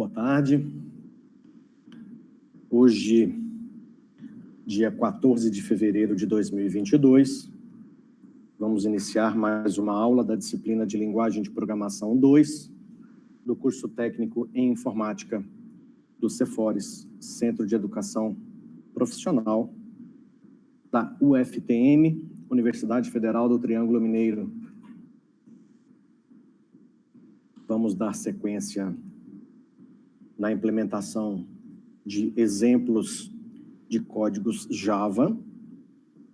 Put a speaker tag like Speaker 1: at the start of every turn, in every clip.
Speaker 1: Boa tarde. Hoje, dia 14 de fevereiro de 2022, vamos iniciar mais uma aula da disciplina de Linguagem de Programação 2, do curso técnico em Informática do Cefores, Centro de Educação Profissional, da UFTM, Universidade Federal do Triângulo Mineiro. Vamos dar sequência na implementação de exemplos de códigos Java,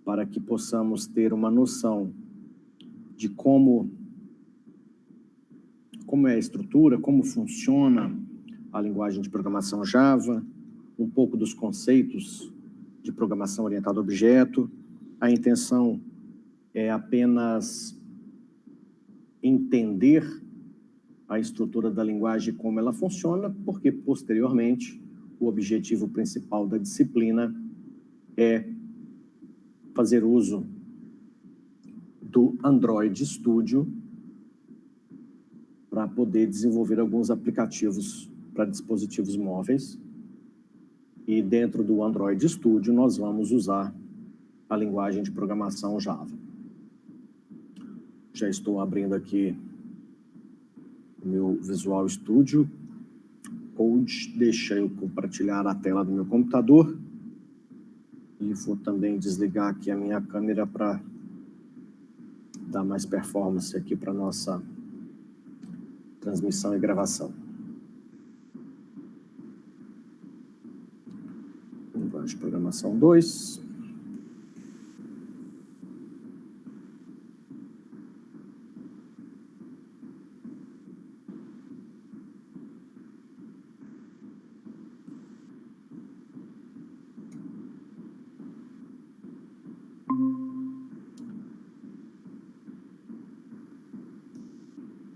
Speaker 1: para que possamos ter uma noção de como é a estrutura, como funciona a linguagem de programação Java, um pouco dos conceitos de programação orientada a objeto. A intenção é apenas entender a estrutura da linguagem, como ela funciona, porque, posteriormente, o objetivo principal da disciplina é fazer uso do Android Studio para poder desenvolver alguns aplicativos para dispositivos móveis. E dentro do Android Studio, nós vamos usar a linguagem de programação Java. Já estou abrindo aqui o meu Visual Studio Code. Deixa eu compartilhar a tela do meu computador. E vou também desligar aqui a minha câmera para dar mais performance aqui para a nossa transmissão e gravação. Linguagem de programação 2.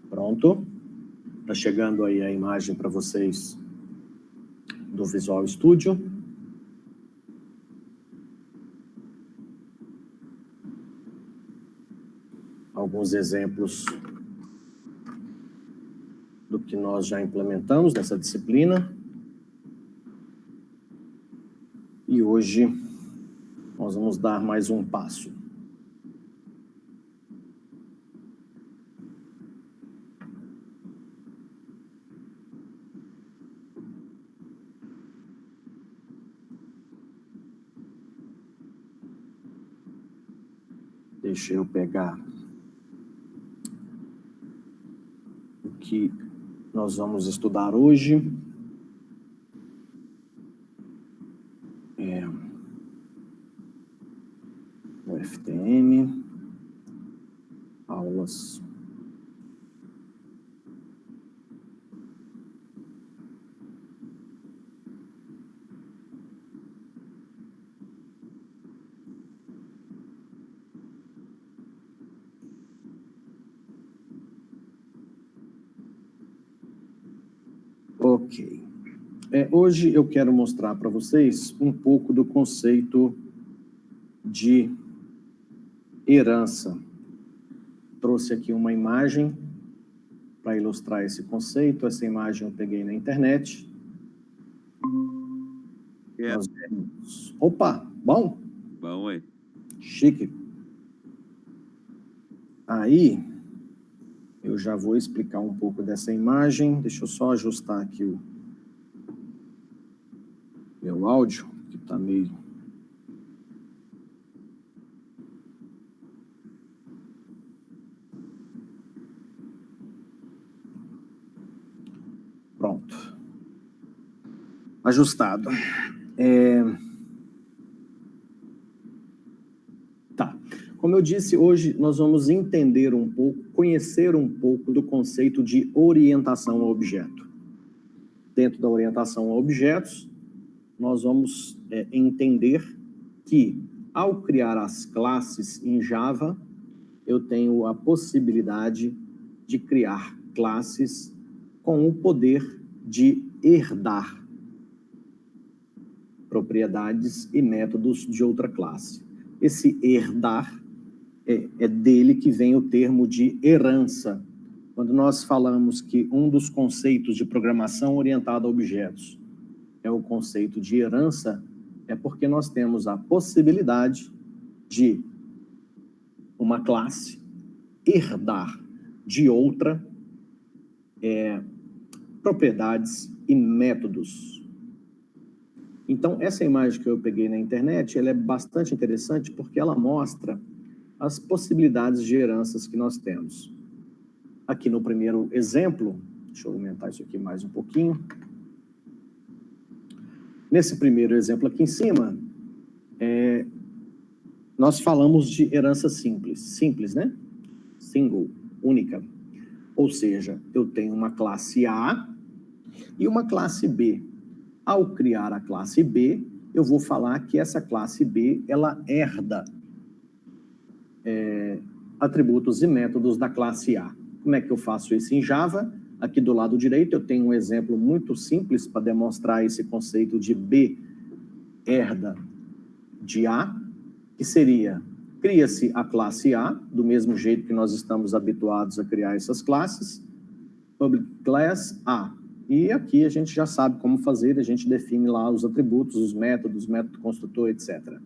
Speaker 1: Pronto. Está chegando aí a imagem para vocês do Visual Studio. Alguns exemplos do que nós já implementamos nessa disciplina. E hoje nós vamos dar mais um passo. Deixa eu pegar o que nós vamos estudar hoje. UFTM, aulas. Ok. Hoje eu quero mostrar para vocês um pouco do conceito de herança. Trouxe aqui uma imagem para ilustrar esse conceito. Essa imagem eu peguei na internet. Nós vemos... Opa, bom?
Speaker 2: Bom, ué.
Speaker 1: Chique. Aí, eu já vou explicar um pouco dessa imagem. Deixa eu só ajustar aqui o meu áudio, que está meio... Pronto. Ajustado. Tá. Como eu disse, hoje nós vamos entender um pouco, conhecer um pouco do conceito de orientação a objeto. Dentro da orientação a objetos, nós vamos entender que, ao criar as classes em Java, eu tenho a possibilidade de criar classes com o poder de herdar propriedades e métodos de outra classe. Esse herdar é dele que vem o termo de herança, Quando nós falamos que um dos conceitos de programação orientada a objetos é o conceito de herança, é porque nós temos a possibilidade de uma classe herdar de outra propriedades e métodos. Então, essa imagem que eu peguei na internet, ela é bastante interessante porque ela mostra as possibilidades de heranças que nós temos. Aqui no primeiro exemplo, deixa eu aumentar isso aqui mais um pouquinho. Nesse primeiro exemplo aqui em cima, nós falamos de herança simples. Simples, né? Single, única. Ou seja, eu tenho uma classe A e uma classe B. Ao criar a classe B, eu vou falar que essa classe B, ela herda atributos e métodos da classe A. Como é que eu faço isso em Java? Aqui do lado direito eu tenho um exemplo muito simples para demonstrar esse conceito de B herda de A, que seria, cria-se a classe A, do mesmo jeito que nós estamos habituados a criar essas classes, public class A. E aqui a gente já sabe como fazer, a gente define lá os atributos, os métodos, método construtor, etc.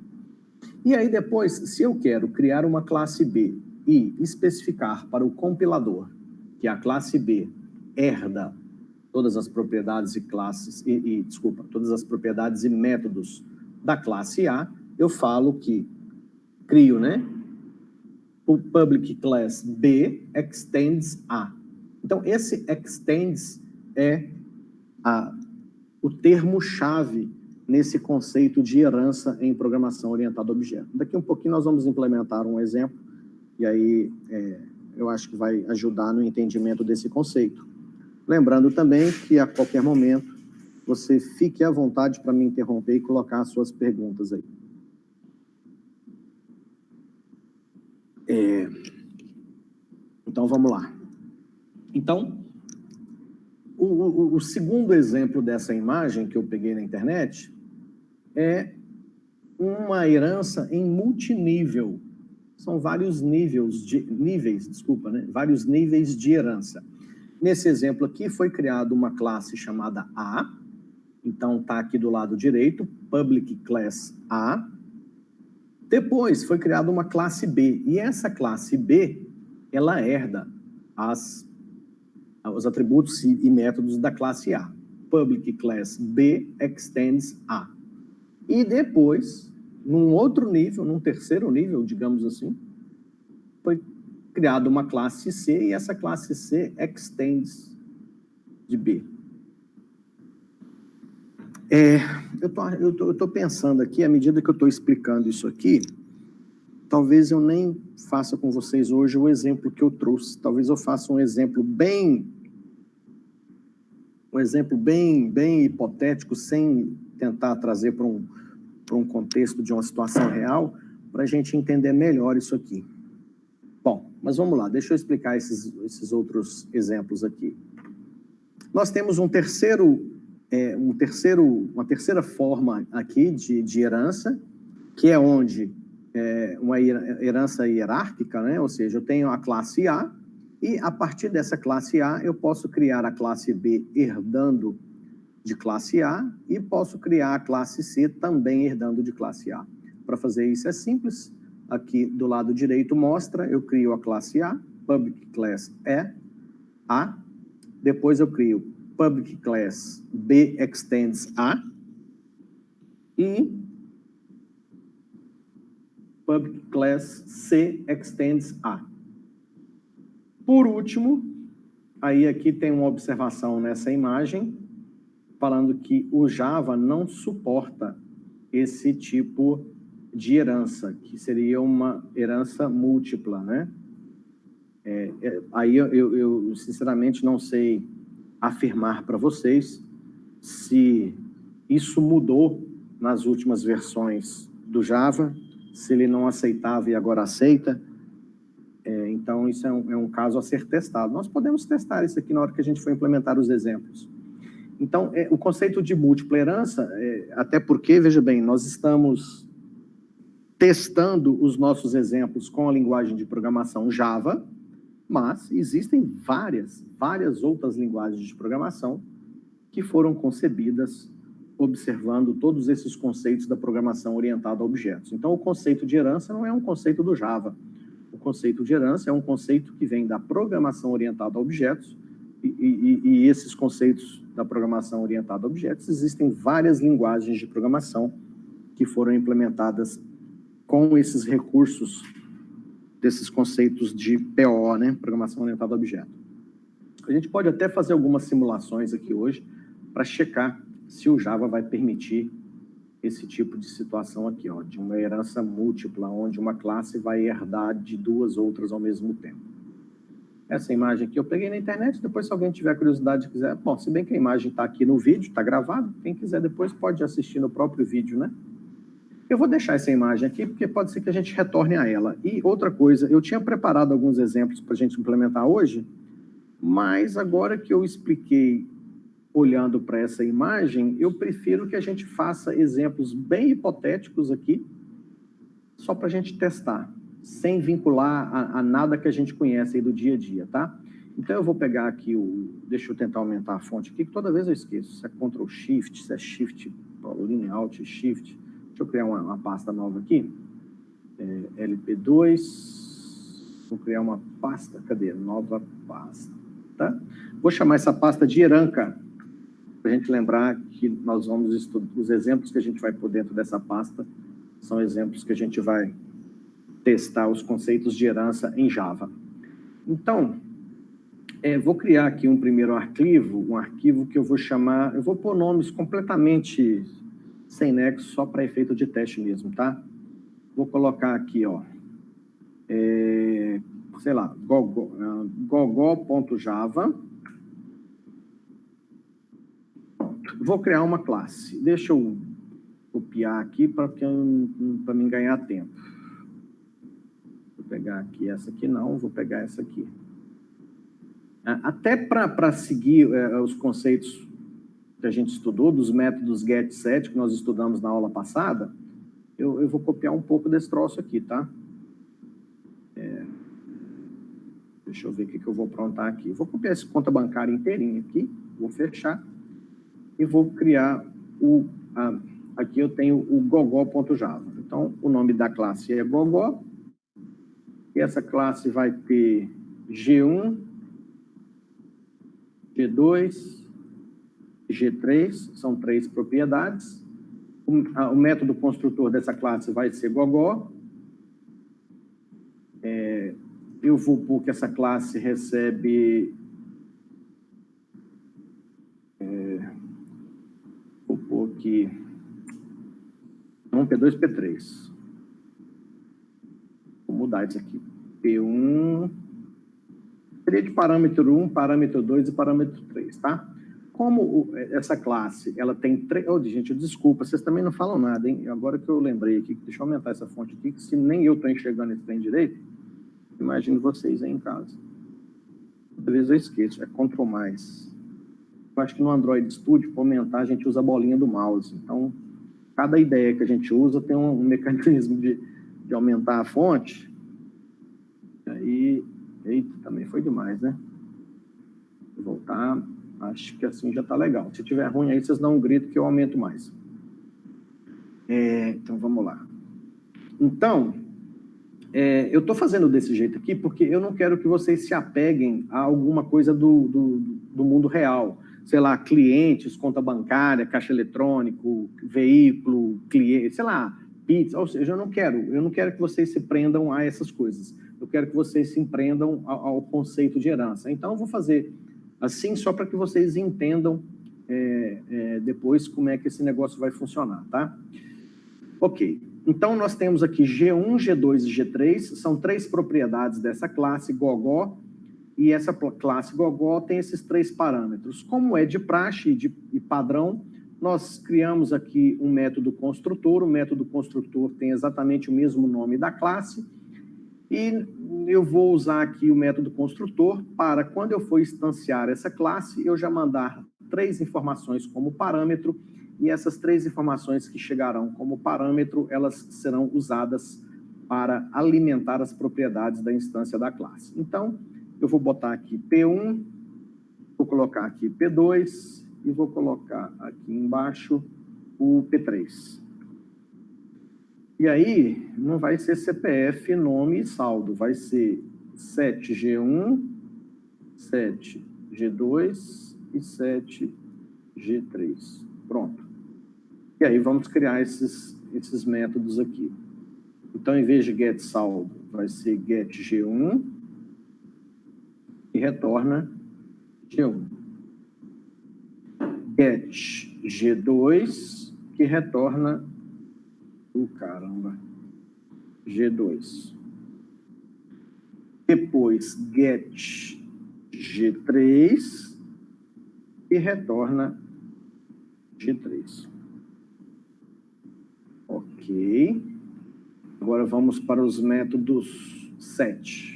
Speaker 1: E aí depois, se eu quero criar uma classe B e especificar para o compilador que a classe B herda todas as propriedades e classes, todas as propriedades e métodos da classe A, eu falo que crio, né? O public class B extends A. Então, esse extends é o termo-chave nesse conceito de herança em programação orientada a objeto. Daqui um pouquinho nós vamos implementar um exemplo, e aí eu acho que vai ajudar no entendimento desse conceito. Lembrando também que a qualquer momento você fique à vontade para me interromper e colocar as suas perguntas aí. Então, vamos lá. Então, o segundo exemplo dessa imagem que eu peguei na internet é uma herança em multinível. São vários vários níveis de herança. Nesse exemplo aqui foi criada uma classe chamada A, então está aqui do lado direito, public class A. Depois foi criada uma classe B, e essa classe B, ela herda os atributos e métodos da classe A. Public class B extends A. E depois, num outro nível, num terceiro nível, digamos assim, foi criada uma classe C, e essa classe C extends de B. Eu estou pensando aqui, à medida que eu estou explicando isso aqui, talvez eu nem faça com vocês hoje o exemplo que eu trouxe. Talvez eu faça um exemplo bem hipotético, sem tentar trazer para um contexto de uma situação real, para a gente entender melhor isso aqui. Bom, mas vamos lá, deixa eu explicar esses outros exemplos aqui. Nós temos uma terceira forma aqui de herança, que é onde uma herança hierárquica, né? Ou seja, eu tenho a classe A, e a partir dessa classe A eu posso criar a classe B herdando de classe A, e posso criar a classe C também herdando de classe A. Para fazer isso é simples. Aqui do lado direito mostra, eu crio a classe A, public class A, depois eu crio public class B extends A, e public class C extends A. Por último, aí aqui tem uma observação nessa imagem, falando que o Java não suporta esse tipo de herança, que seria uma herança múltipla, né? Aí eu sinceramente não sei afirmar para vocês se isso mudou nas últimas versões do Java, se ele não aceitava e agora aceita. Então, isso é um caso a ser testado. Nós podemos testar isso aqui na hora que a gente for implementar os exemplos. Então, o conceito de múltipla herança, até porque, veja bem, nós estamos testando os nossos exemplos com a linguagem de programação Java, Mas existem várias outras linguagens de programação que foram concebidas observando todos esses conceitos da programação orientada a objetos. Então, o conceito de herança não é um conceito do Java. O conceito de herança é um conceito que vem da programação orientada a objetos, e esses conceitos da programação orientada a objetos, existem várias linguagens de programação que foram implementadas com esses recursos desses conceitos de PO, né? Programação orientada a objeto. A gente pode até fazer algumas simulações aqui hoje para checar se o Java vai permitir esse tipo de situação aqui, ó, de uma herança múltipla, onde uma classe vai herdar de duas outras ao mesmo tempo. Essa imagem aqui eu peguei na internet, depois se alguém tiver curiosidade e quiser... Bom, se bem que a imagem está aqui no vídeo, está gravado, quem quiser depois pode assistir no próprio vídeo, né? Eu vou deixar essa imagem aqui, porque pode ser que a gente retorne a ela. E outra coisa, eu tinha preparado alguns exemplos para a gente implementar hoje, mas agora que eu expliquei olhando para essa imagem, eu prefiro que a gente faça exemplos bem hipotéticos aqui, só para a gente testar, sem vincular a nada que a gente conhece aí do dia a dia, tá? Então, eu vou pegar aqui deixa eu tentar aumentar a fonte aqui, que toda vez eu esqueço. Se é Ctrl Shift, se é Shift, Linha Alt, Shift. Deixa eu criar uma pasta nova aqui. LP2. Vou criar uma pasta, cadê? Nova pasta. Tá? Vou chamar essa pasta de Heranca, para a gente lembrar que nós vamos estudar, os exemplos que a gente vai pôr dentro dessa pasta são exemplos que a gente vai testar os conceitos de herança em Java. Então, vou criar aqui um primeiro arquivo, um arquivo que eu vou chamar, eu vou pôr nomes completamente sem nexo, só para efeito de teste mesmo, tá? Vou colocar aqui, ó, sei lá, gogó.java. Vou criar uma classe. Deixa eu copiar aqui para mim ganhar tempo. Vou pegar aqui essa aqui, não, vou pegar essa aqui. Até para seguir os conceitos que a gente estudou, dos métodos get, set, que nós estudamos na aula passada, eu vou copiar um pouco desse troço aqui, tá? Deixa eu ver o que eu vou aprontar aqui. Vou copiar essa conta bancária inteirinha aqui, vou fechar, e vou criar aqui eu tenho o gogó.java. Então, o nome da classe é gogó, e essa classe vai ter G1, G2, G3, são 3 propriedades. O método construtor dessa classe vai ser gogó. Eu vou pôr que essa classe recebe... vou pôr aqui... P2, P3. Vou mudar isso aqui. P1... Seria de parâmetro 1, parâmetro 2 e parâmetro 3, tá? Como essa classe, ela tem 3... Oh, gente, desculpa, vocês também não falam nada, hein? Agora que eu lembrei aqui, deixa eu aumentar essa fonte aqui, que se nem eu estou enxergando esse trem direito, imagino vocês aí em casa. Às vezes eu esqueço, é Ctrl+. Eu acho que no Android Studio, para aumentar, a gente usa a bolinha do mouse. Então, cada ideia que a gente usa tem um mecanismo de aumentar a fonte. Aí, eita, também foi demais, né? Vou voltar, acho que assim já está legal. Se tiver ruim aí, vocês dão um grito que eu aumento mais. Então, vamos lá. Então, eu estou fazendo desse jeito aqui porque eu não quero que vocês se apeguem a alguma coisa do mundo real. Sei lá, clientes, conta bancária, caixa eletrônico, veículo, cliente, sei lá, pizza. Ou seja, eu não quero que vocês se prendam a essas coisas. Eu quero que vocês se prendam ao conceito de herança. Então, eu vou fazer assim só para que vocês entendam depois como é que esse negócio vai funcionar, tá? Ok. Então, nós temos aqui G1, G2 e G3, são 3 propriedades dessa classe gogó, e essa classe gogó tem esses 3 parâmetros. Como é de praxe e padrão, nós criamos aqui um método construtor. O método construtor tem exatamente o mesmo nome da classe, e eu vou usar aqui o método construtor para, quando eu for instanciar essa classe, eu já mandar 3 informações como parâmetro, e essas 3 informações que chegarão como parâmetro, elas serão usadas para alimentar as propriedades da instância da classe. Então, eu vou botar aqui P1, vou colocar aqui P2 e vou colocar aqui embaixo o P3. E aí, não vai ser CPF, nome e saldo, vai ser 7G1, 7G2 e 7G3. Pronto. E aí, vamos criar esses métodos aqui. Então, em vez de get saldo, vai ser get G1 e retorna G1. Get G2, que retorna G2. Depois, get G3 e retorna G3. Ok. Agora vamos para os métodos set.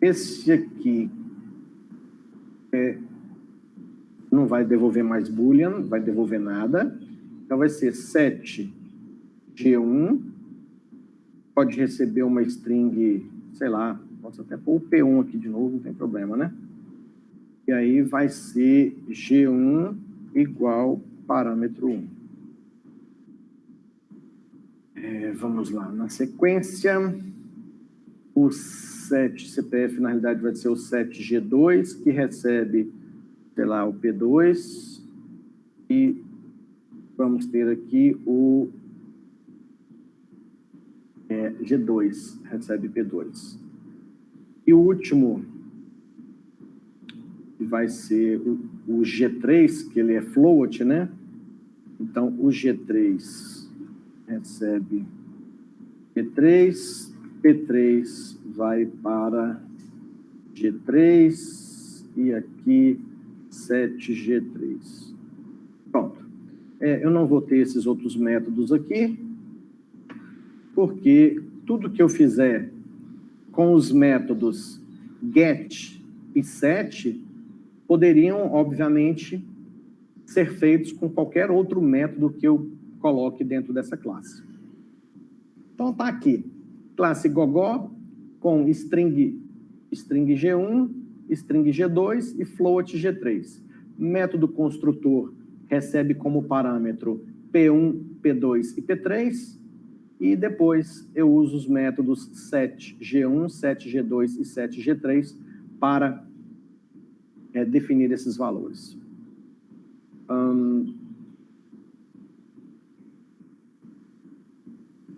Speaker 1: Esse aqui não vai devolver mais boolean, não vai devolver nada. Então, vai ser 7G1, pode receber uma string, sei lá, posso até pôr o P1 aqui de novo, não tem problema, né? E aí vai ser G1 igual parâmetro 1. Vamos lá, na sequência, o 7CPF, na realidade, vai ser o 7G2, que recebe, sei lá, o P2, e vamos ter aqui o G2, recebe P2. E o último, que vai ser o G3, que ele é float, né? Então, o G3 recebe P3, P3 vai para G3 e aqui 7G3. Pronto. Eu não vou ter esses outros métodos aqui, porque tudo que eu fizer com os métodos get e set poderiam, obviamente, ser feitos com qualquer outro método que eu coloque dentro dessa classe. Então, está aqui, classe gogó com string G1, string G2 e float G3. Método construtor recebe como parâmetro P1, P2 e P3, e depois eu uso os métodos setG1, setG2 e setG3 para definir esses valores.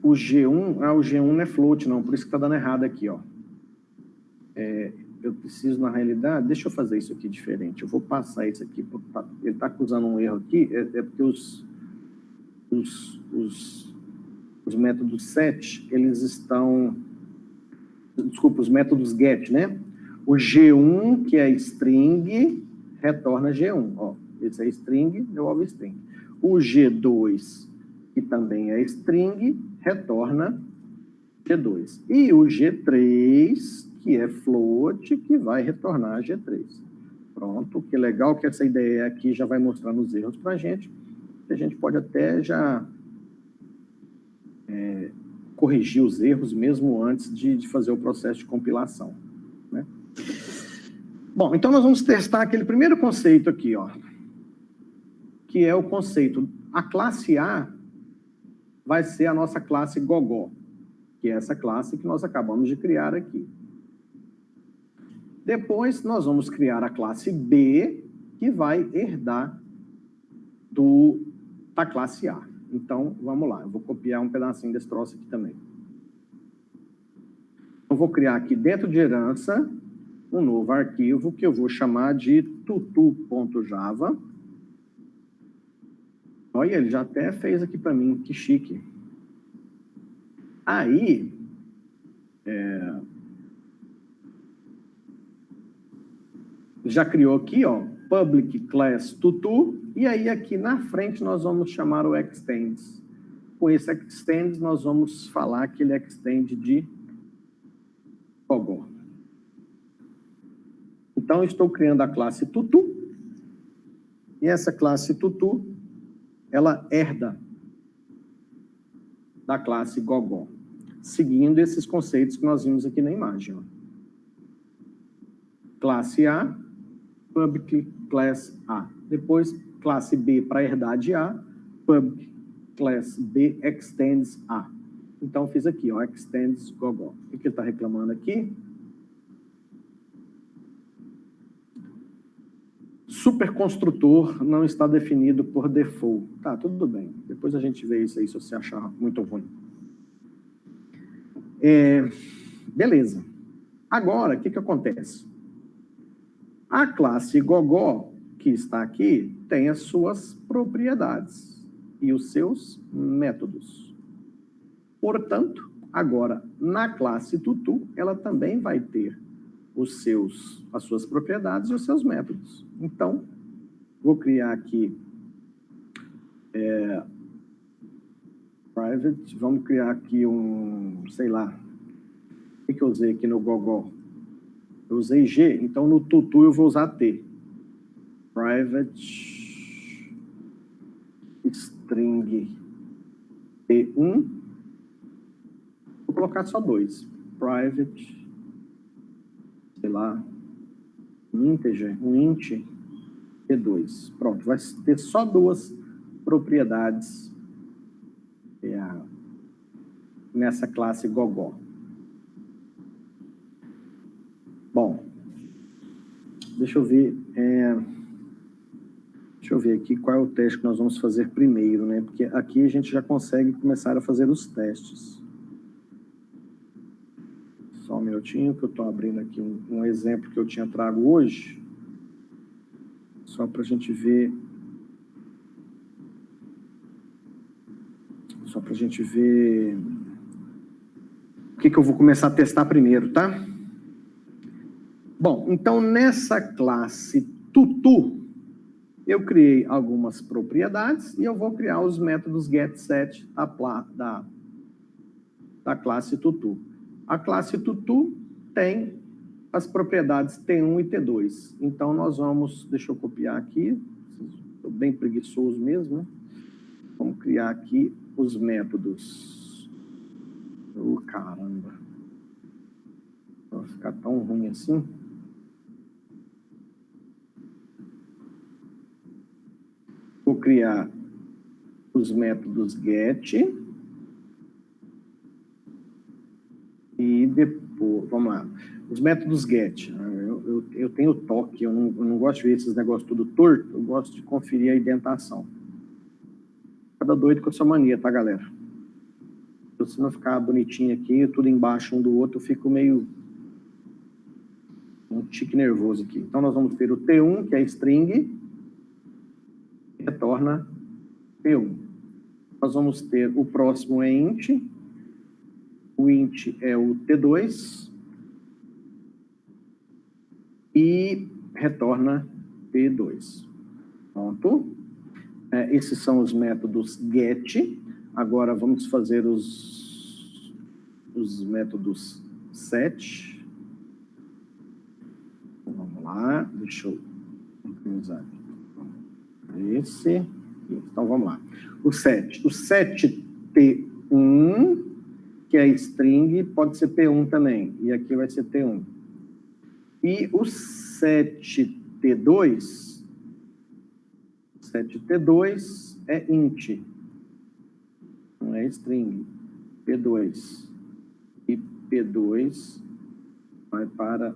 Speaker 1: O G1, o G1 não é float, não, por isso que está dando errado aqui, ó. Eu preciso, na realidade, deixa eu fazer isso aqui diferente, eu vou passar isso aqui, ele está acusando um erro aqui, porque os métodos set, eles estão, desculpa, os métodos get, né? O G1, que é string, retorna G1, ó, esse é string, devolve string. O G2, que também é string, retorna G2. E o G3, que é float, que vai retornar G3. Pronto, que legal que essa ideia aqui já vai mostrando os erros para a gente pode até já corrigir os erros mesmo antes de fazer o processo de compilação, né? Bom, então nós vamos testar aquele primeiro conceito aqui, ó, que é o conceito, a classe A vai ser a nossa classe gogó, que é essa classe que nós acabamos de criar aqui. Depois, nós vamos criar a classe B, que vai herdar da classe A. Então, vamos lá, eu vou copiar um pedacinho desse troço aqui também. Eu vou criar aqui dentro de herança um novo arquivo que eu vou chamar de tutu.java. Olha, ele já até fez aqui para mim, que chique. Aí, já criou aqui, ó, public class tutu, e aí aqui na frente nós vamos chamar o extends. Com esse extends nós vamos falar que ele é extend de gogó. Então, eu estou criando a classe tutu, e essa classe tutu, ela herda da classe gogó, seguindo esses conceitos que nós vimos aqui na imagem. Ó. Classe A, public class A. Depois, classe B para herdar de A, public class B extends A. Então, fiz aqui, ó, extends gogó. O que ele está reclamando aqui? Superconstrutor não está definido por default. Tá, tudo bem. Depois a gente vê isso aí, se você achar muito ruim. Beleza. Agora, o que acontece? A classe gogó, que está aqui, tem as suas propriedades e os seus métodos. Portanto, agora, na classe tutu, ela também vai ter as suas propriedades e os seus métodos. Então, vou criar aqui private, vamos criar aqui sei lá, o que eu usei aqui no gogó? Eu usei G, então no tutu eu vou usar T. Private string T1. Vou colocar só 2. Private, sei lá, integer, int T2. Pronto, vai ter só 2 propriedades nessa classe gogó. Bom, deixa eu ver aqui qual é o teste que nós vamos fazer primeiro, né? Porque aqui a gente já consegue começar a fazer os testes. Só um minutinho que eu estou abrindo aqui um exemplo que eu tinha trago hoje. Só para a gente ver. Só para a gente ver o que eu vou começar a testar primeiro, tá? Bom, então nessa classe tutu, eu criei algumas propriedades e eu vou criar os métodos getSet da classe tutu. A classe tutu tem as propriedades T1 e T2. Então nós vamos, deixa eu copiar aqui, estou bem preguiçoso mesmo, né? Vamos criar aqui os métodos. Caramba. Vai ficar tão ruim assim. Vou criar os métodos get e depois, vamos lá, os métodos get. Eu tenho toque, eu não gosto de ver esses negócios tudo torto, eu gosto de conferir a indentação. Cada doido com a sua mania, tá, galera? Se não ficar bonitinho aqui, tudo embaixo um do outro, eu fico meio um tique nervoso aqui. Então, nós vamos ter o T1, que é string, retorna P1. Nós vamos ter o próximo é int, o int é o T2 e retorna P2. Pronto. Esses são os métodos get. Agora vamos fazer os métodos set. Vamos lá, deixa eu organizar aqui. Esse. Então, vamos lá. O set T1, que é string, pode ser P1 também. E aqui vai ser T1. E o set T2 é int. Não é string. P2. E P2 vai para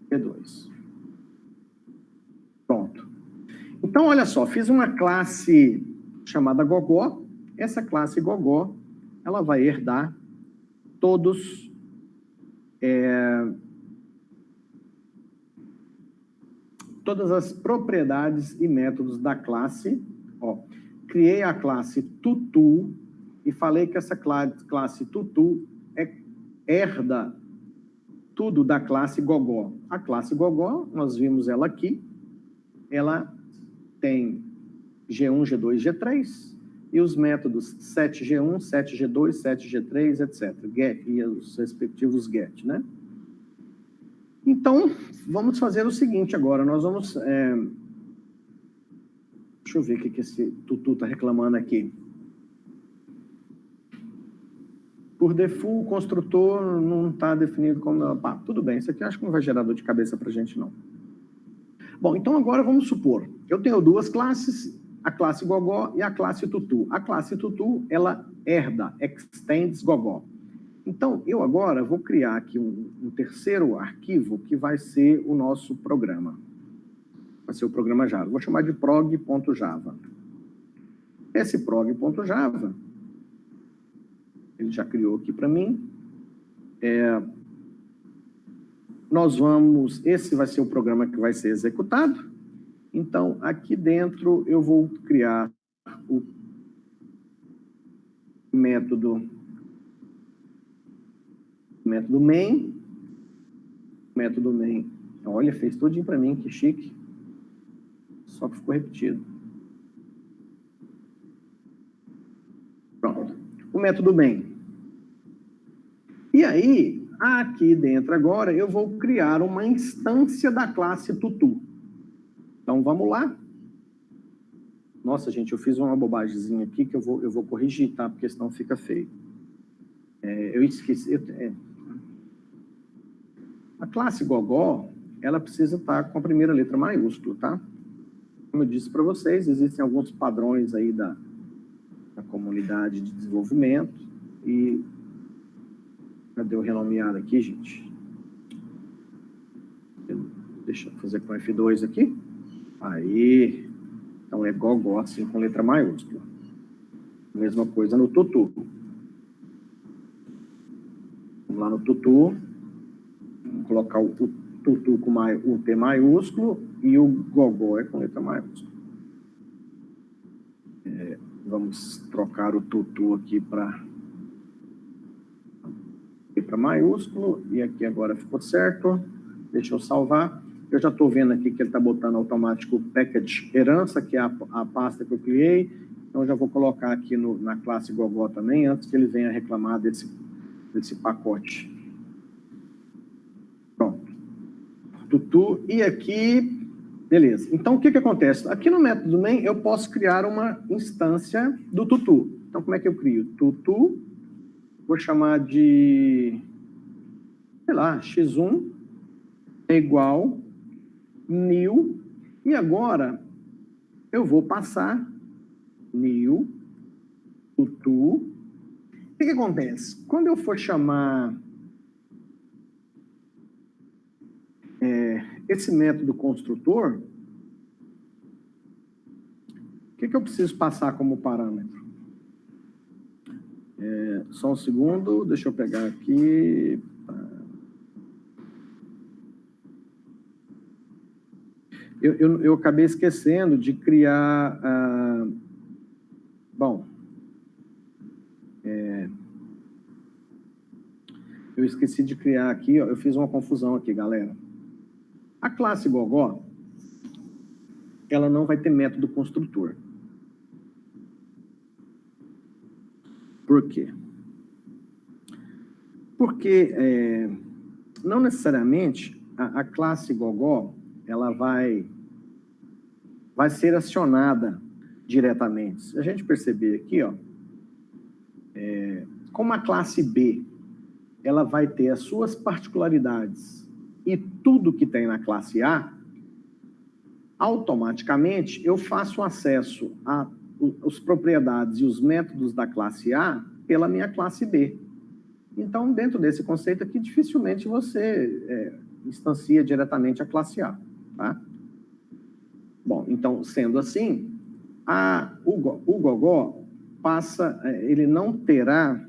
Speaker 1: P2. Pronto. Então, olha só, fiz uma classe chamada gogó. Essa classe gogó, ela vai herdar todas as propriedades e métodos da classe. Ó, criei a classe tutu e falei que essa classe tutu herda tudo da classe gogó. A classe gogó, nós vimos ela aqui, ela tem G1, G2, G3, e os métodos setG1, setG2, setG3, etc. Get, e os respectivos get, né? Então, vamos fazer o seguinte agora, nós vamos... deixa eu ver o que esse tutu está reclamando aqui. Por default, o construtor não está definido como... tudo bem, isso aqui eu acho que não vai gerar dor de cabeça para a gente, não. Bom, então agora vamos supor, eu tenho duas classes, a classe Gogó e a classe Tutu. A classe Tutu, ela herda, extends Gogó. Então, eu agora vou criar aqui um terceiro arquivo que vai ser o nosso programa. Vai ser o programa Java. Vou chamar de prog.java. Esse prog.java, ele já criou aqui para mim. Nós vamos... Esse vai ser o programa que vai ser executado. Então, aqui dentro, eu vou criar o método main. Método main. Olha, fez tudinho para mim, que chique. Só que ficou repetido. Pronto. O método main. E aí, aqui dentro agora, eu vou criar uma instância da classe Tutu. Então, vamos lá. Nossa, gente, eu fiz uma bobagemzinha aqui que eu vou corrigir, tá? Porque senão fica feio. Eu esqueci... A classe Gogó, ela precisa estar com a primeira letra maiúscula, tá? Como eu disse para vocês, existem alguns padrões aí da comunidade de desenvolvimento e... Cadê o renomeado aqui, gente? Deixa eu fazer com F2 aqui. Aí. Então, é Gogó, assim, com letra maiúscula. Mesma coisa no Tutu. Vamos lá no Tutu. Vamos colocar o Tutu com o T maiúsculo e o Gogó é com letra maiúscula. Vamos trocar o Tutu aqui para maiúsculo, e aqui agora ficou certo. Deixa eu salvar. Eu já estou vendo aqui que ele está botando automático package herança, que é a pasta que eu criei. Então, eu já vou colocar aqui na classe Gogó também, antes que ele venha reclamar desse pacote. Pronto. Tutu. E aqui, beleza. Então, o que acontece? Aqui no método main, eu posso criar uma instância do Tutu. Então, como é que eu crio? Tutu. Vou chamar de, sei lá, x1 é igual new. E agora eu vou passar new tutu. O que acontece? Quando eu for chamar esse método construtor, o que eu preciso passar como parâmetro? Só um segundo, deixa eu pegar aqui. Eu acabei esquecendo de criar... bom, eu esqueci de criar aqui, ó, eu fiz uma confusão aqui, galera. A classe Gogó, ela não vai ter método construtor. Por quê? Porque não necessariamente a classe Gogó ela vai ser acionada diretamente. Se a gente perceber aqui, ó, como a classe B ela vai ter as suas particularidades e tudo que tem na classe A, automaticamente eu faço acesso às propriedades e os métodos da classe A pela minha classe B. Então, dentro desse conceito aqui, dificilmente você instancia diretamente a classe A, tá? Bom, então, sendo assim, o Gogó passa, ele não terá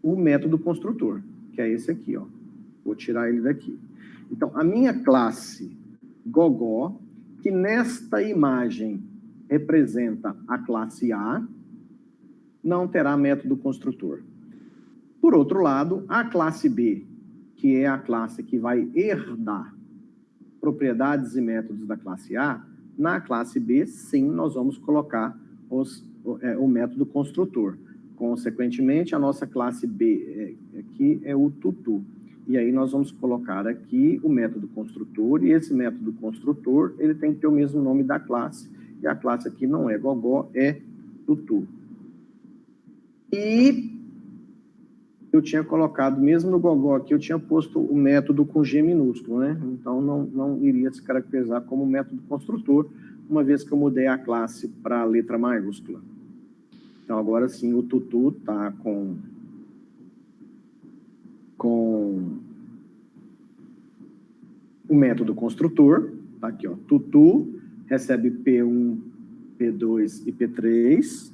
Speaker 1: o método construtor, que é esse aqui, ó. Vou tirar ele daqui. Então, a minha classe Gogó, que nesta imagem representa a classe A, não terá método construtor. Por outro lado, a classe B, que é a classe que vai herdar propriedades e métodos da classe A, na classe B, sim, nós vamos colocar o método construtor. Consequentemente, a nossa classe B aqui é o Tutu. E aí nós vamos colocar aqui o método construtor, e esse método construtor, ele tem que ter o mesmo nome da classe, e a classe aqui não é Gogó, é Tutu. E eu tinha colocado, mesmo no gogó aqui, eu tinha posto o método com G minúsculo, né? Então, não iria se caracterizar como método construtor, uma vez que eu mudei a classe para a letra maiúscula. Então, agora sim, o tutu está com o método construtor. Tá aqui, ó. Tutu recebe P1, P2 e P3.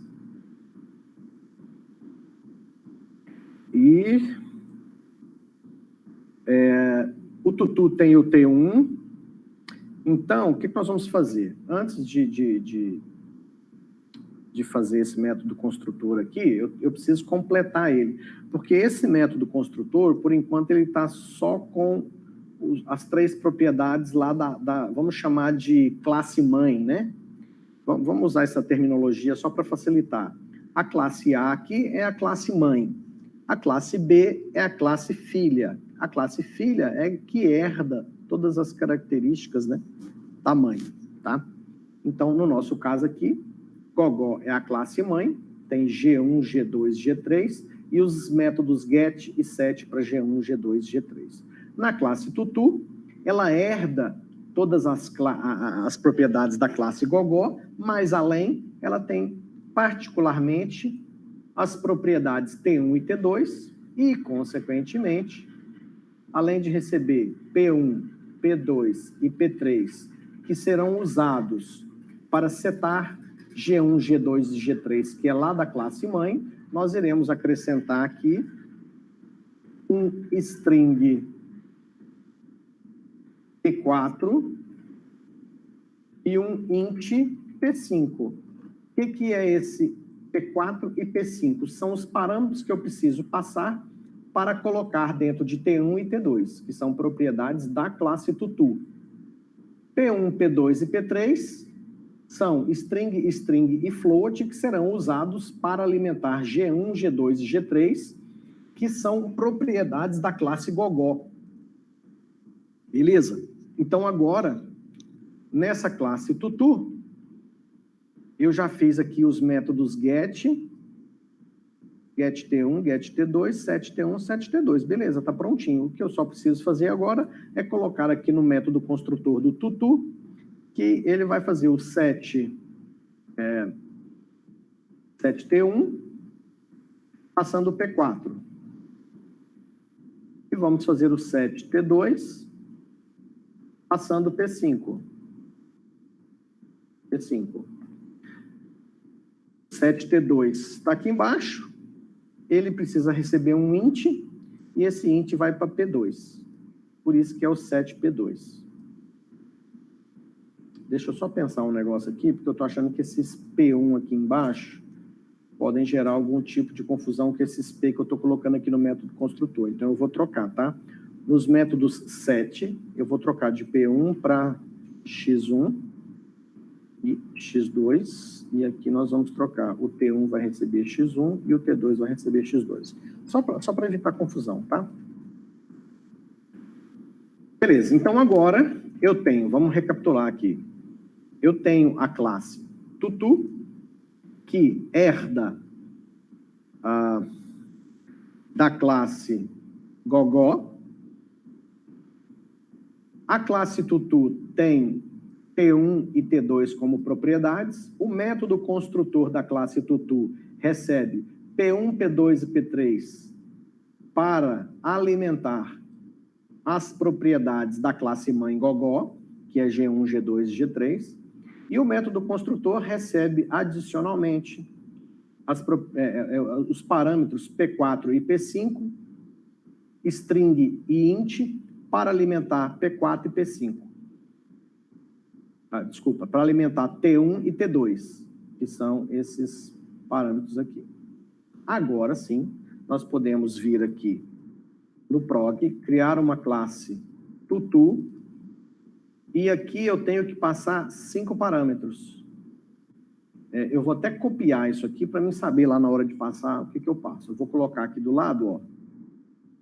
Speaker 1: E o tutu tem o T1. Então, o que nós vamos fazer? Antes de fazer esse método construtor aqui, eu preciso completar ele. Porque esse método construtor, por enquanto, ele está só com as três propriedades lá vamos chamar de classe mãe, né? Vamos usar essa terminologia só para facilitar. A classe A aqui é a classe mãe. A classe B é a classe filha. A classe filha é que herda todas as características, né, da mãe, tá? Então, no nosso caso aqui, gogó é a classe mãe, tem G1, G2, G3, e os métodos get e set para G1, G2, G3. Na classe tutu, ela herda todas as propriedades da classe gogó, mas além, ela tem particularmente as propriedades T1 e T2, e, consequentemente, além de receber P1, P2 e P3, que serão usados para setar G1, G2 e G3, que é lá da classe mãe, nós iremos acrescentar aqui um string P4 e um int P5. O que é esse P4 e P5? São os parâmetros que eu preciso passar para colocar dentro de T1 e T2, que são propriedades da classe tutu. P1, P2 e P3 são string, string e float, que serão usados para alimentar G1, G2 e G3, que são propriedades da classe gogó. Beleza? Então, agora, nessa classe tutu, eu já fiz aqui os métodos get T1, get T2, set T1, set T2. Beleza, tá prontinho. O que eu só preciso fazer agora é colocar aqui no método construtor do tutu, que ele vai fazer o set T1, passando o P4. E vamos fazer o set T2, passando o P5. Set T2 está aqui embaixo. Ele precisa receber um int, e esse int vai para P2. Por isso que é o set P2. Deixa eu só pensar um negócio aqui, porque eu estou achando que esses P1 aqui embaixo podem gerar algum tipo de confusão com esses P que eu estou colocando aqui no método construtor. Então, eu vou trocar, tá? Nos métodos set, eu vou trocar de P1 para X1 e X2, e aqui nós vamos trocar. O T1 vai receber X1 e o T2 vai receber X2. Só para evitar confusão, tá? Beleza, então agora eu tenho, vamos recapitular aqui. Eu tenho a classe tutu, que herda da classe gogó. A classe tutu tem T1 e T2 como propriedades. O método construtor da classe tutu recebe P1, P2 e P3 para alimentar as propriedades da classe mãe gogó, que é G1, G2 e G3. E o método construtor recebe adicionalmente os parâmetros P4 e P5, string e int, para alimentar P4 e P5. Desculpa, para alimentar T1 e T2, que são esses parâmetros aqui. Agora sim, nós podemos vir aqui no prog, criar uma classe tutu, e aqui eu tenho que passar 5 parâmetros. Eu vou até copiar isso aqui para mim saber lá na hora de passar o que eu passo. Eu vou colocar aqui do lado, ó,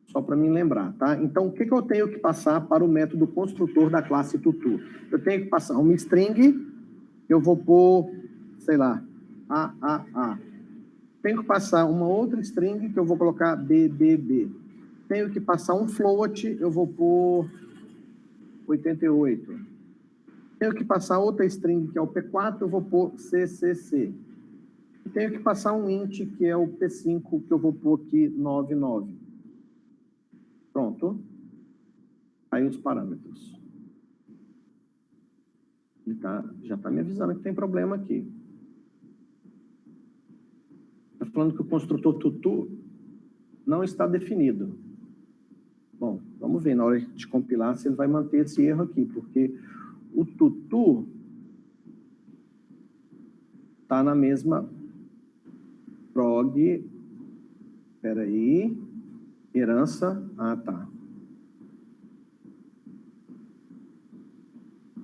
Speaker 1: só para mim lembrar, tá? Então, o que eu tenho que passar para o método construtor da classe tutu? Eu tenho que passar uma string, eu vou pôr, sei lá, A. Tenho que passar uma outra string que eu vou colocar BBB. Tenho que passar um float, eu vou pôr 88. Tenho que passar outra string, que é o P4, eu vou pôr CCC. E tenho que passar um int, que é o P5, que eu vou pôr aqui 99. Pronto. Aí os parâmetros. Já está me avisando que tem problema aqui. Está falando que o construtor tutu não está definido. Bom, vamos ver na hora de compilar se ele vai manter esse erro aqui, porque o tutu está na mesma prog, espera aí, herança, tá.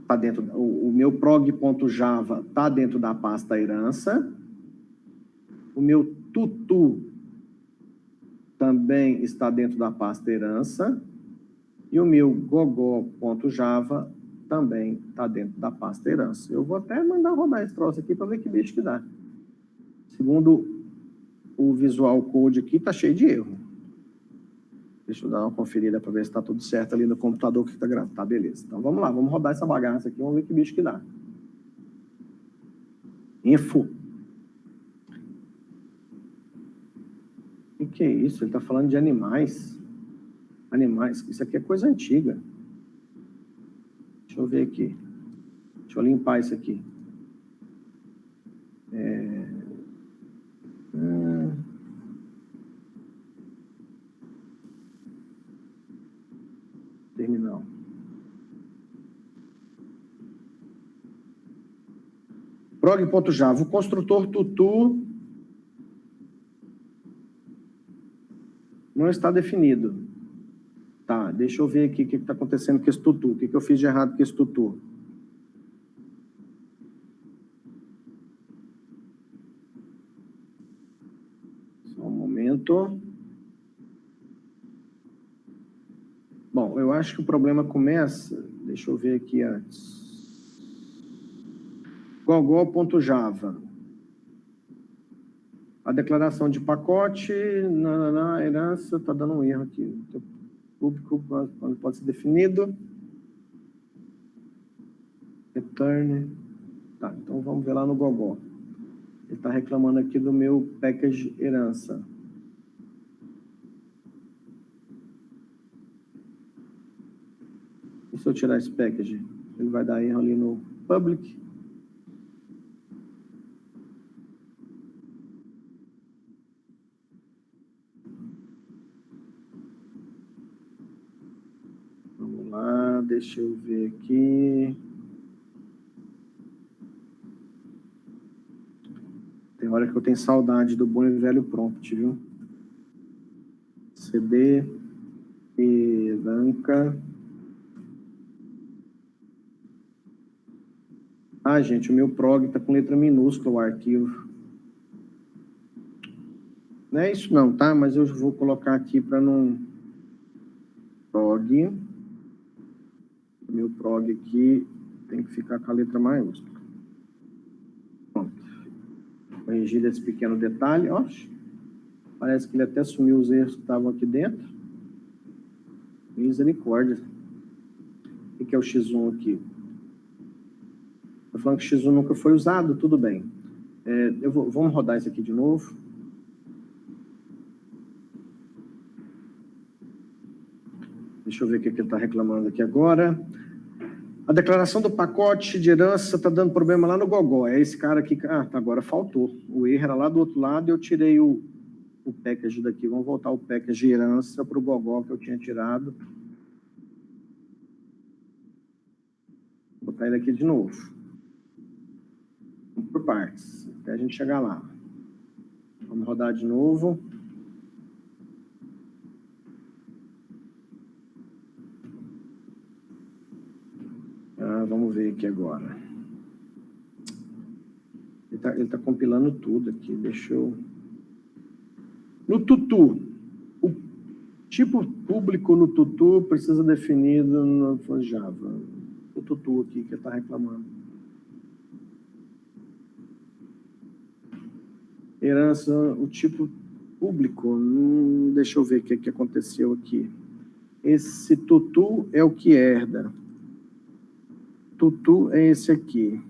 Speaker 1: Tá dentro, o meu prog.java está dentro da pasta herança, o meu tutu também está dentro da pasta herança, e o meu gogó.java também está dentro da pasta herança. Eu vou até mandar rodar esse troço aqui para ver que bicho que dá. Segundo o Visual Code aqui, está cheio de erro. Deixa eu dar uma conferida para ver se está tudo certo ali no computador que está gravando. Tá, beleza. Então vamos lá, vamos rodar essa bagaça aqui, vamos ver que bicho que dá. Info. O que é isso? Ele está falando de animais. Animais, isso aqui é coisa antiga. Deixa eu ver aqui. Deixa eu limpar isso aqui. Terminal. Prog.java. O construtor tutu não está definido. Tá, deixa eu ver aqui o que está acontecendo com esse tutu. O que eu fiz de errado com esse tutu? Só um momento. Bom, eu acho que o problema começa... Deixa eu ver aqui antes. Gogó.java. A declaração de pacote, herança, está dando um erro aqui. Público quando pode ser definido. Return. Tá, então vamos ver lá no Gogó. Ele está reclamando aqui do meu package herança. E se eu tirar esse package? Ele vai dar erro ali no public. Vamos lá, deixa eu ver aqui. Tem hora que eu tenho saudade do bom e velho prompt, viu? CD, branca. Ah, gente, o meu prog está com letra minúscula o arquivo. Não é isso não, tá? Mas eu vou colocar aqui para não... Prog. Meu prog aqui tem que ficar com a letra maiúscula. Pronto. Corrigido esse pequeno detalhe. Ó, parece que ele até sumiu os erros que estavam aqui dentro. Misericórdia. O que é o X1 aqui? Estou falando que o X1 nunca foi usado, tudo bem. Vamos rodar isso aqui de novo. Deixa eu ver o que ele está reclamando aqui agora. A declaração do pacote de herança está dando problema lá no Gogó. É esse cara aqui. Ah, tá, agora faltou. O erro era lá do outro lado e eu tirei o package daqui. Vamos voltar o package de herança para o Gogó que eu tinha tirado. Vou botar ele aqui de novo. Vamos por partes, até a gente chegar lá. Vamos rodar de novo. Vamos ver aqui agora. Ele tá compilando tudo aqui. Deixa eu... No tutu. O tipo público no tutu precisa definido no Java. O tutu aqui que ele está reclamando. Herança, o tipo público, deixa eu ver o que aconteceu aqui. Esse tutu é o que herda. Tutu é esse aqui.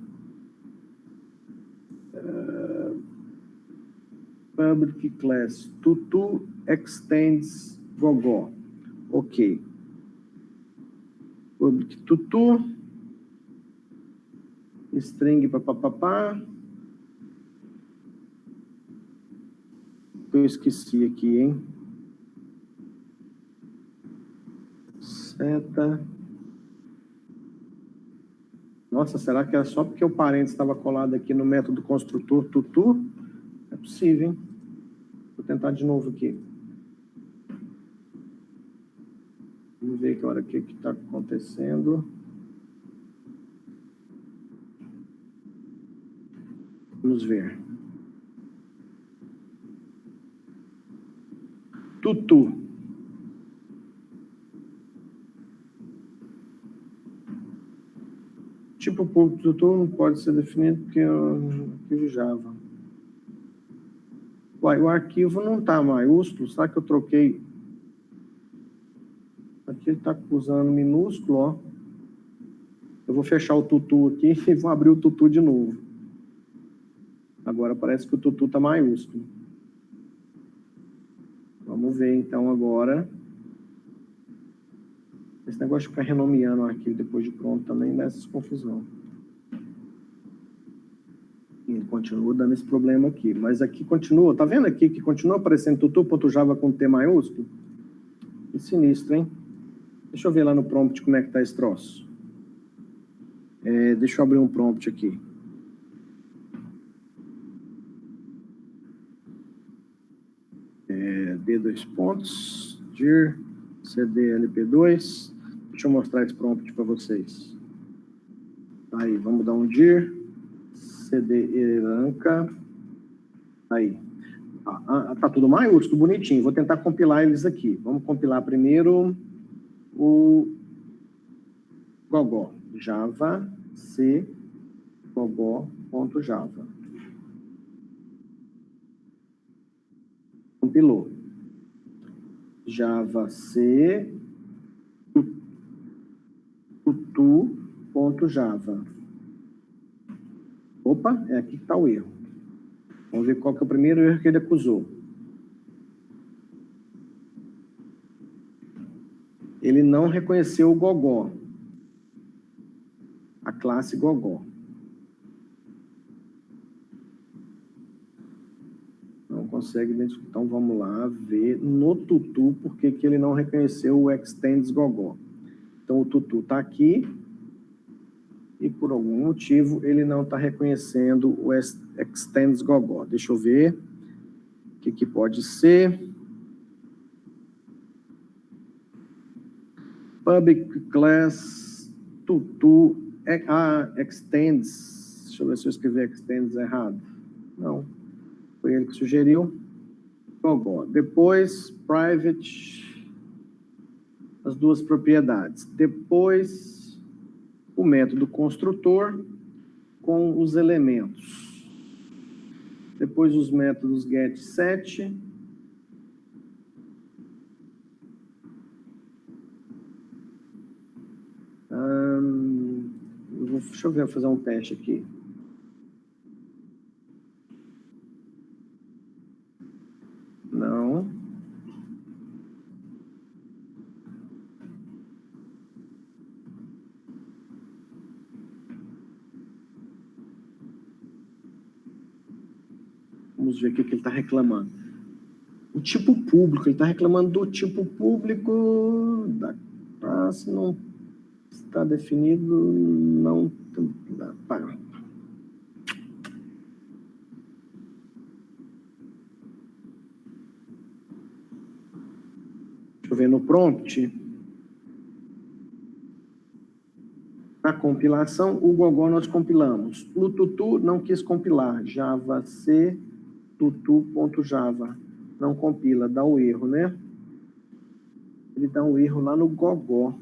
Speaker 1: Public class. Tutu extends gogó. Ok. Public tutu. String papapá. Eu esqueci aqui, hein? Seta. Nossa, será que era só porque o parênteses estava colado aqui no método construtor tutu? É possível, hein? Vou tentar de novo aqui. Vamos ver que hora que está acontecendo. Vamos ver. Tutu. Tipo público tutu não pode ser definido porque é um arquivo Java. Uai, o arquivo não está maiúsculo. Será que eu troquei? Aqui ele está usando minúsculo, ó. Eu vou fechar o tutu aqui e vou abrir o tutu de novo. Agora parece que o tutu está maiúsculo. Vamos ver então agora. Esse negócio de ficar renomeando o arquivo depois de pronto também dá essa confusão. E ele continua dando esse problema aqui. Mas aqui continua, tá vendo aqui que continua aparecendo tutu.java com T maiúsculo? Que sinistro, hein? Deixa eu ver lá no prompt como é que tá esse troço. Deixa eu abrir um prompt aqui. B2 pontos, dir, cdlp2. Deixa eu mostrar esse prompt para vocês. Aí, vamos dar um dir, cd eranca. Aí. Tá tudo maiúsculo, bonitinho. Vou tentar compilar eles aqui. Vamos compilar primeiro o gogó. Java, C, gogó.java. Compilou. Java, C, tutu.java. Opa, é aqui que está o erro. Vamos ver qual que é o primeiro erro que ele acusou. Ele não reconheceu o gogó. A classe gogó. Não consegue identificar. Então, vamos lá ver no tutu porque que ele não reconheceu o extends gogó. Então, o tutu está aqui e, por algum motivo, ele não está reconhecendo o extends gogó. Deixa eu ver o que pode ser. Public class tutu extends. Deixa eu ver se eu escrevi extends errado. Não. Foi ele que sugeriu. Gogó. Depois, private, as duas propriedades. Depois, o método construtor com os elementos. Depois, os métodos get, set. Deixa eu ver, vou fazer um teste aqui. Não. Vamos ver o que ele está reclamando. O tipo público, ele está reclamando do tipo público da classe, não está definido, não... Deixa eu ver no prompt. Na compilação, o gogó nós compilamos. O tutu não quis compilar. Java C tutu.java. Não compila, dá o erro, né? Ele dá um erro lá no gogó.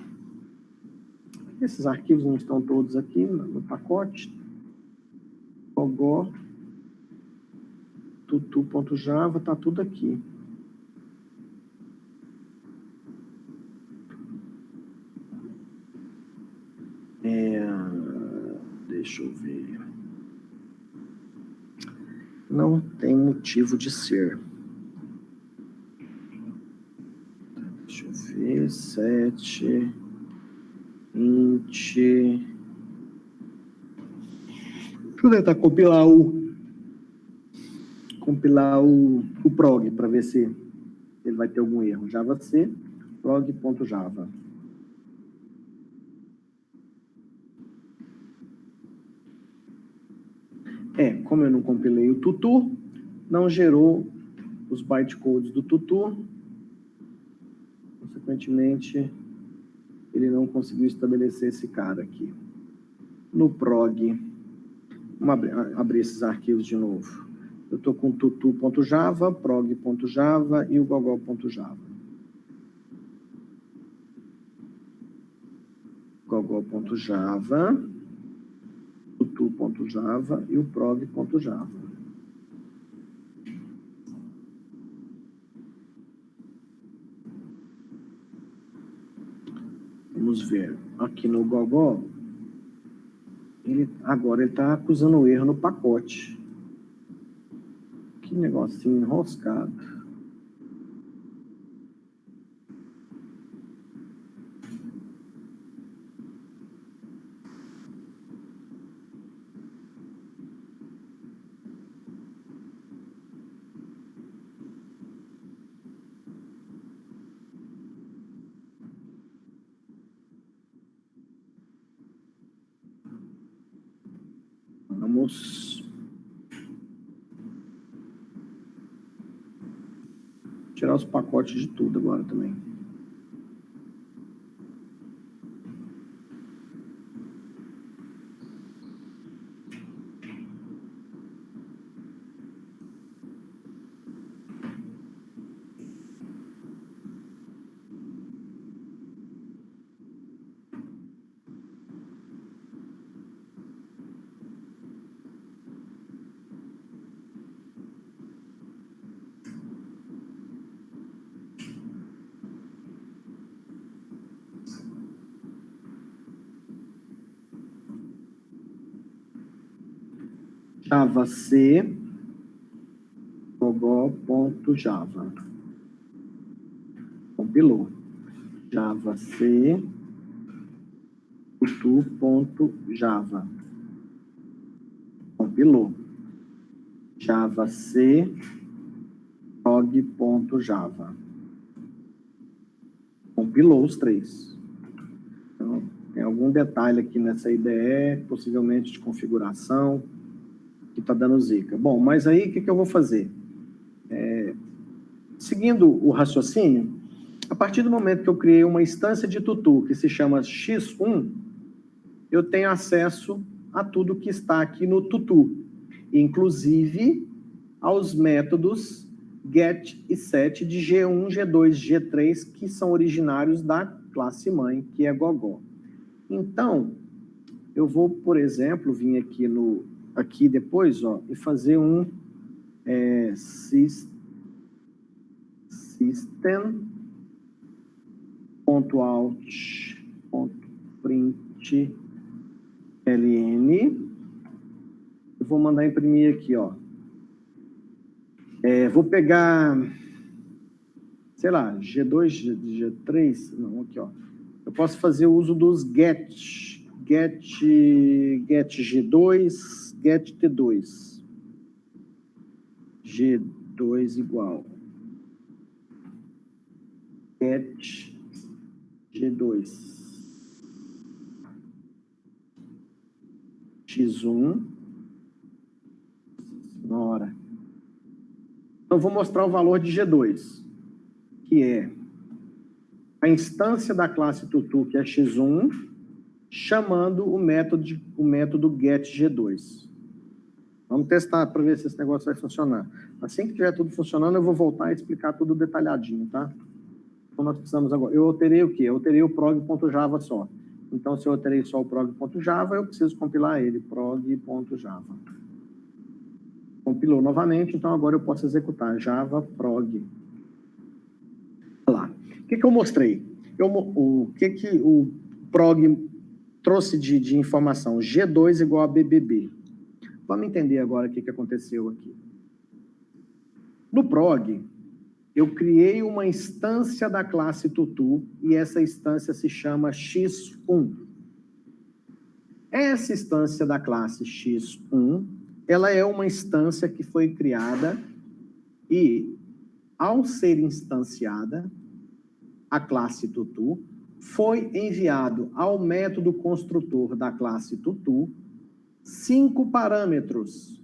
Speaker 1: Esses arquivos não estão todos aqui no pacote. Gogó tutu.java, tá tudo aqui. Deixa eu ver. Não tem motivo de ser. Deixa eu ver. 7, 20. Deixa eu tentar compilar o prog para ver se ele vai ter algum erro. Java C, prog.java. Como eu não compilei o tutu, não gerou os bytecodes do tutu. Consequentemente, ele não conseguiu estabelecer esse cara aqui. No prog, vamos abrir esses arquivos de novo. Eu estou com tutu.java, prog.java e o gogol.java. Gogol.java, tutu.java e o prog.java. Vamos ver. Aqui no gogol, agora ele está acusando o erro no pacote. Que negocinho enroscado. Vamos tirar os pacotes de tudo agora também. Java C, gogol.java. Compilou. Java C, tutu.java. Compilou. Java C, prog.java. Compilou os três. Então, tem algum detalhe aqui nessa IDE, possivelmente de configuração, que está dando zica. Bom, mas aí o que eu vou fazer? Seguindo o raciocínio, a partir do momento que eu criei uma instância de tutu que se chama x1, eu tenho acesso a tudo que está aqui no tutu, inclusive aos métodos get e set de G1, G2, G3, que são originários da classe mãe, que é gogol. Então, eu vou, por exemplo, vir aqui depois, e fazer um system.out.println. Eu vou mandar imprimir aqui, vou pegar, sei lá, G2, G3, não, aqui, Eu posso fazer o uso dos get G2, get T2. G2 igual get G2. X1. Senhora. Então, eu vou mostrar o valor de G2, que é a instância da classe tutu, que é x1, chamando o método getG2. Vamos testar para ver se esse negócio vai funcionar. Assim que tiver tudo funcionando, eu vou voltar e explicar tudo detalhadinho, tá? Então, nós precisamos agora... Eu alterei o quê? Eu alterei o prog.java só. Então, se eu alterei só o prog.java, eu preciso compilar ele, prog.java. Compilou novamente, então agora eu posso executar Java prog. Olha lá. O que eu mostrei? O que o prog trouxe de informação? G2 igual a BBB. Vamos entender agora o que aconteceu aqui. No prog, eu criei uma instância da classe tutu e essa instância se chama x1. Essa instância da classe x1, ela é uma instância que foi criada e, ao ser instanciada, a classe tutu foi enviado ao método construtor da classe tutu 5 parâmetros.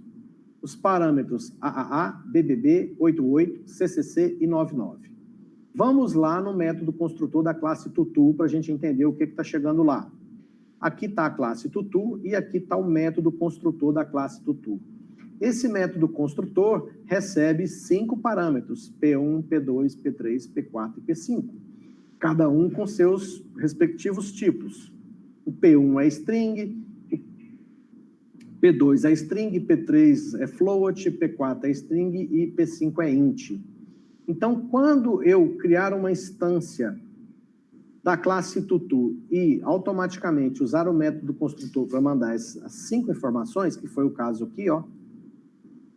Speaker 1: Os parâmetros AAA, BBB, 88, CCC e 99. Vamos lá no método construtor da classe tutu para a gente entender o que está chegando lá. Aqui está a classe tutu e aqui está o método construtor da classe tutu. Esse método construtor recebe 5 parâmetros, P1, P2, P3, P4 e P5. Cada um com seus respectivos tipos. O P1 é string, P2 é string, P3 é float, P4 é string e P5 é int. Então, quando eu criar uma instância da classe tutu e automaticamente usar o método construtor para mandar as 5 informações, que foi o caso aqui, ó,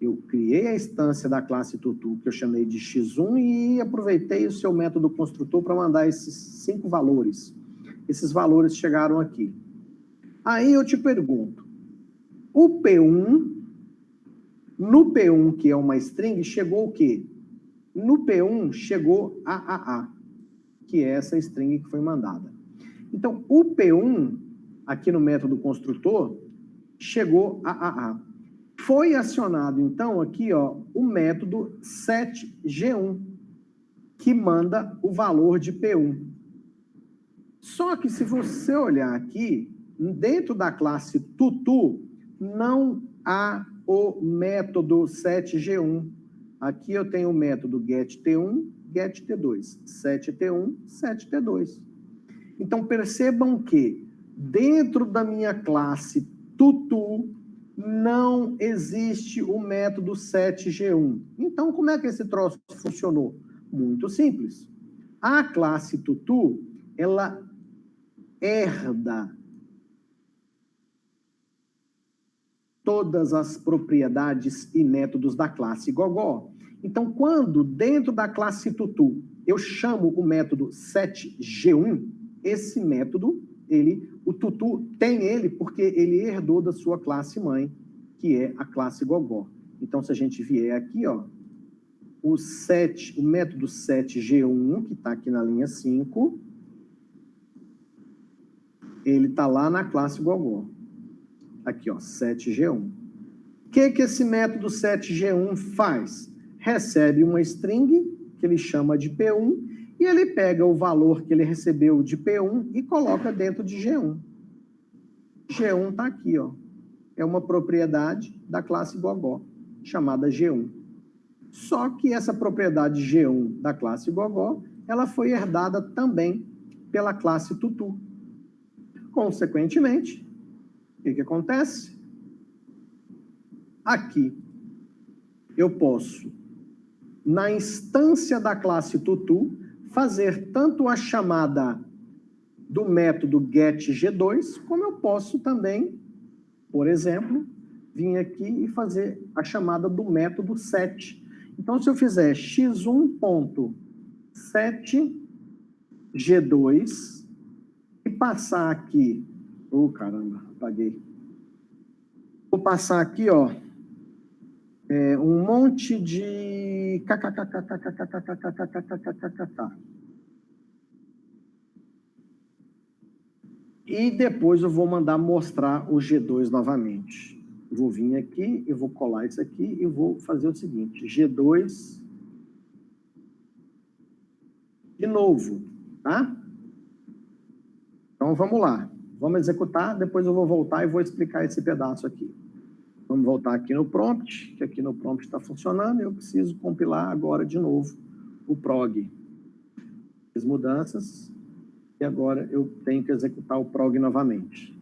Speaker 1: eu criei a instância da classe tutu, que eu chamei de x1, e aproveitei o seu método construtor para mandar esses 5 valores. Esses valores chegaram aqui. Aí eu te pergunto, o P1, no P1, que é uma string, chegou o quê? No P1 chegou AAA, que é essa string que foi mandada. Então, o P1, aqui no método construtor, chegou AAA. Foi acionado, então, aqui, ó, o método setG1, que manda o valor de P1. Só que se você olhar aqui, dentro da classe tutu, não há o método setG1. Aqui eu tenho o método getT1, getT2, setT1, setT2. Então, percebam que dentro da minha classe tutu não existe o método setG1. Então, como é que esse troço funcionou? Muito simples. A classe tutu, ela herda todas as propriedades e métodos da classe gogó. Então, quando dentro da classe tutu eu chamo o método setG1, esse método, o tutu tem ele porque ele herdou da sua classe mãe, que é a classe gogó. Então, se a gente vier aqui, ó, o método setG1, que está aqui na linha 5, ele está lá na classe gogó. Aqui, ó, setG1. O que esse método setG1 faz? Recebe uma string, que ele chama de P1, e ele pega o valor que ele recebeu de P1 e coloca dentro de G1. G1 está aqui, ó. É uma propriedade da classe gogó, chamada G1. Só que essa propriedade G1 da classe gogó, ela foi herdada também pela classe tutu. Consequentemente, o que acontece? Aqui, eu posso, na instância da classe tutu, fazer tanto a chamada do método getG2, como eu posso também, por exemplo, vir aqui e fazer a chamada do método set. Então, se eu fizer x1.setG2 e passar aqui... Oh, caramba, apaguei. Vou passar aqui, ó, um monte de e depois eu vou mandar mostrar o G2 novamente. Eu vou vir aqui, eu vou colar isso aqui e vou fazer o seguinte, G2 de novo, tá? Então, vamos lá. Vamos executar, depois eu vou voltar e vou explicar esse pedaço aqui. Vamos voltar aqui no prompt, que aqui no prompt está funcionando, e eu preciso compilar agora de novo o prog. Fiz mudanças, e agora eu tenho que executar o prog novamente.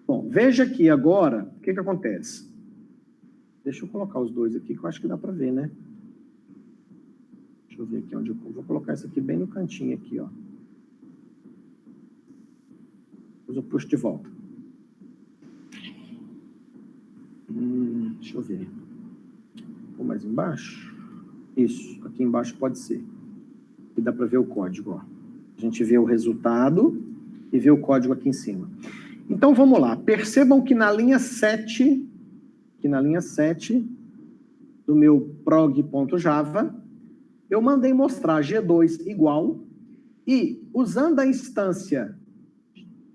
Speaker 1: Bom, veja aqui agora, o que acontece? Deixa eu colocar os dois aqui, que eu acho que dá para ver, né? Deixa eu ver aqui onde eu vou colocar isso aqui bem no cantinho aqui, ó. Depois eu puxo de volta. Deixa eu ver. Vou mais embaixo. Isso, aqui embaixo pode ser. E dá para ver o código, ó. A gente vê o resultado e vê o código aqui em cima. Então, vamos lá. Percebam que na linha 7, do meu prog.java, eu mandei mostrar G2 igual, e usando a instância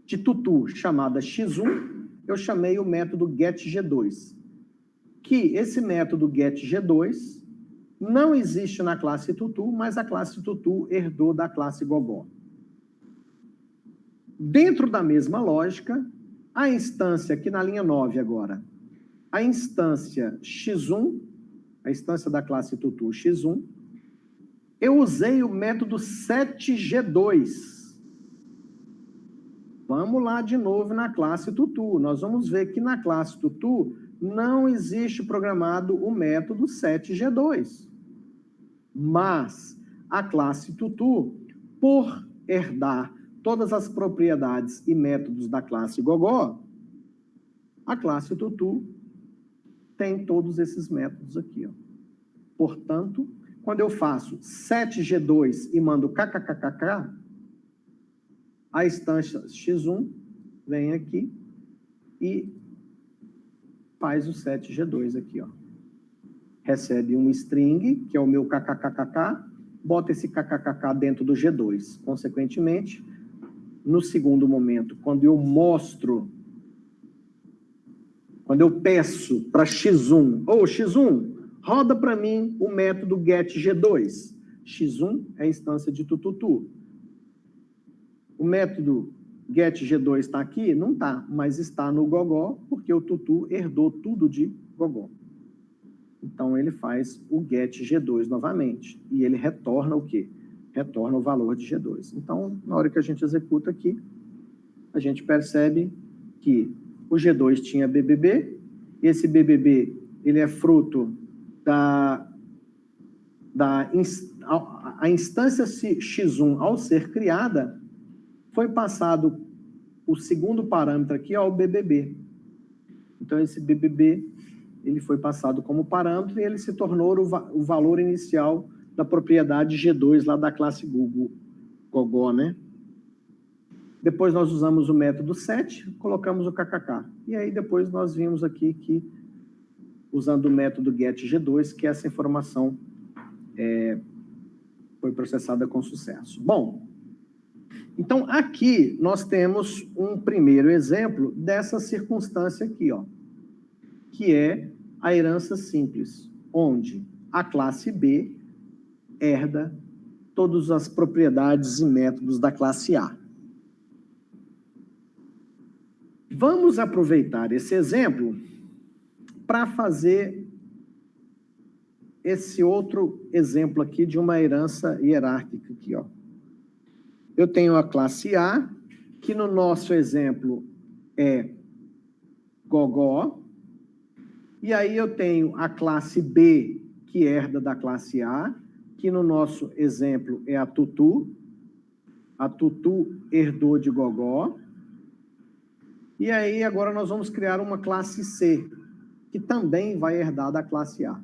Speaker 1: de tutu chamada x1, eu chamei o método getG2. Que esse método getG2 não existe na classe tutu, mas a classe tutu herdou da classe gogó. Dentro da mesma lógica, a instância, aqui na linha 9 agora, a instância x1, a instância da classe tutu x1, eu usei o método setG2. Vamos lá de novo na classe tutu. Nós vamos ver que na classe tutu não existe programado o método setG2. Mas a classe tutu, por herdar todas as propriedades e métodos da classe gogó, a classe tutu tem todos esses métodos aqui, ó. Portanto, quando eu faço setG2 e mando kkkk, a instância x1 vem aqui e faz o setG2 aqui, ó. Recebe um string, que é o meu kkkk, bota esse kkkk dentro do G2. Consequentemente, no segundo momento, quando eu peço para x1, x1, roda para mim o método getG2. x1 é a instância de tututu. O método getG2 está aqui? Não está, mas está no gogó, porque o tutu herdou tudo de gogó. Então, ele faz o getG2 novamente. E ele retorna o quê? Retorna o valor de G2. Então, na hora que a gente executa aqui, a gente percebe que o G2 tinha BBB. Esse BBB, ele é fruto a instância x1, ao ser criada, foi passado o segundo parâmetro aqui ao BBB. Então, esse BBB, ele foi passado como parâmetro e ele se tornou o valor inicial da propriedade G2 lá da classe gogó, né? Depois nós usamos o método set, colocamos o kkk. E aí depois nós vimos aqui que, usando o método getG2, que essa informação foi processada com sucesso. Bom, então aqui nós temos um primeiro exemplo dessa circunstância aqui, ó, que é a herança simples, onde a classe B herda todas as propriedades e métodos da classe A. Vamos aproveitar esse exemplo para fazer esse outro exemplo aqui de uma herança hierárquica aqui, ó. Eu tenho a classe A, que no nosso exemplo é gogó, e aí eu tenho a classe B, que herda da classe A, que no nosso exemplo é a tutu herdou de gogó, e aí agora nós vamos criar uma classe C, que também vai herdar da classe A.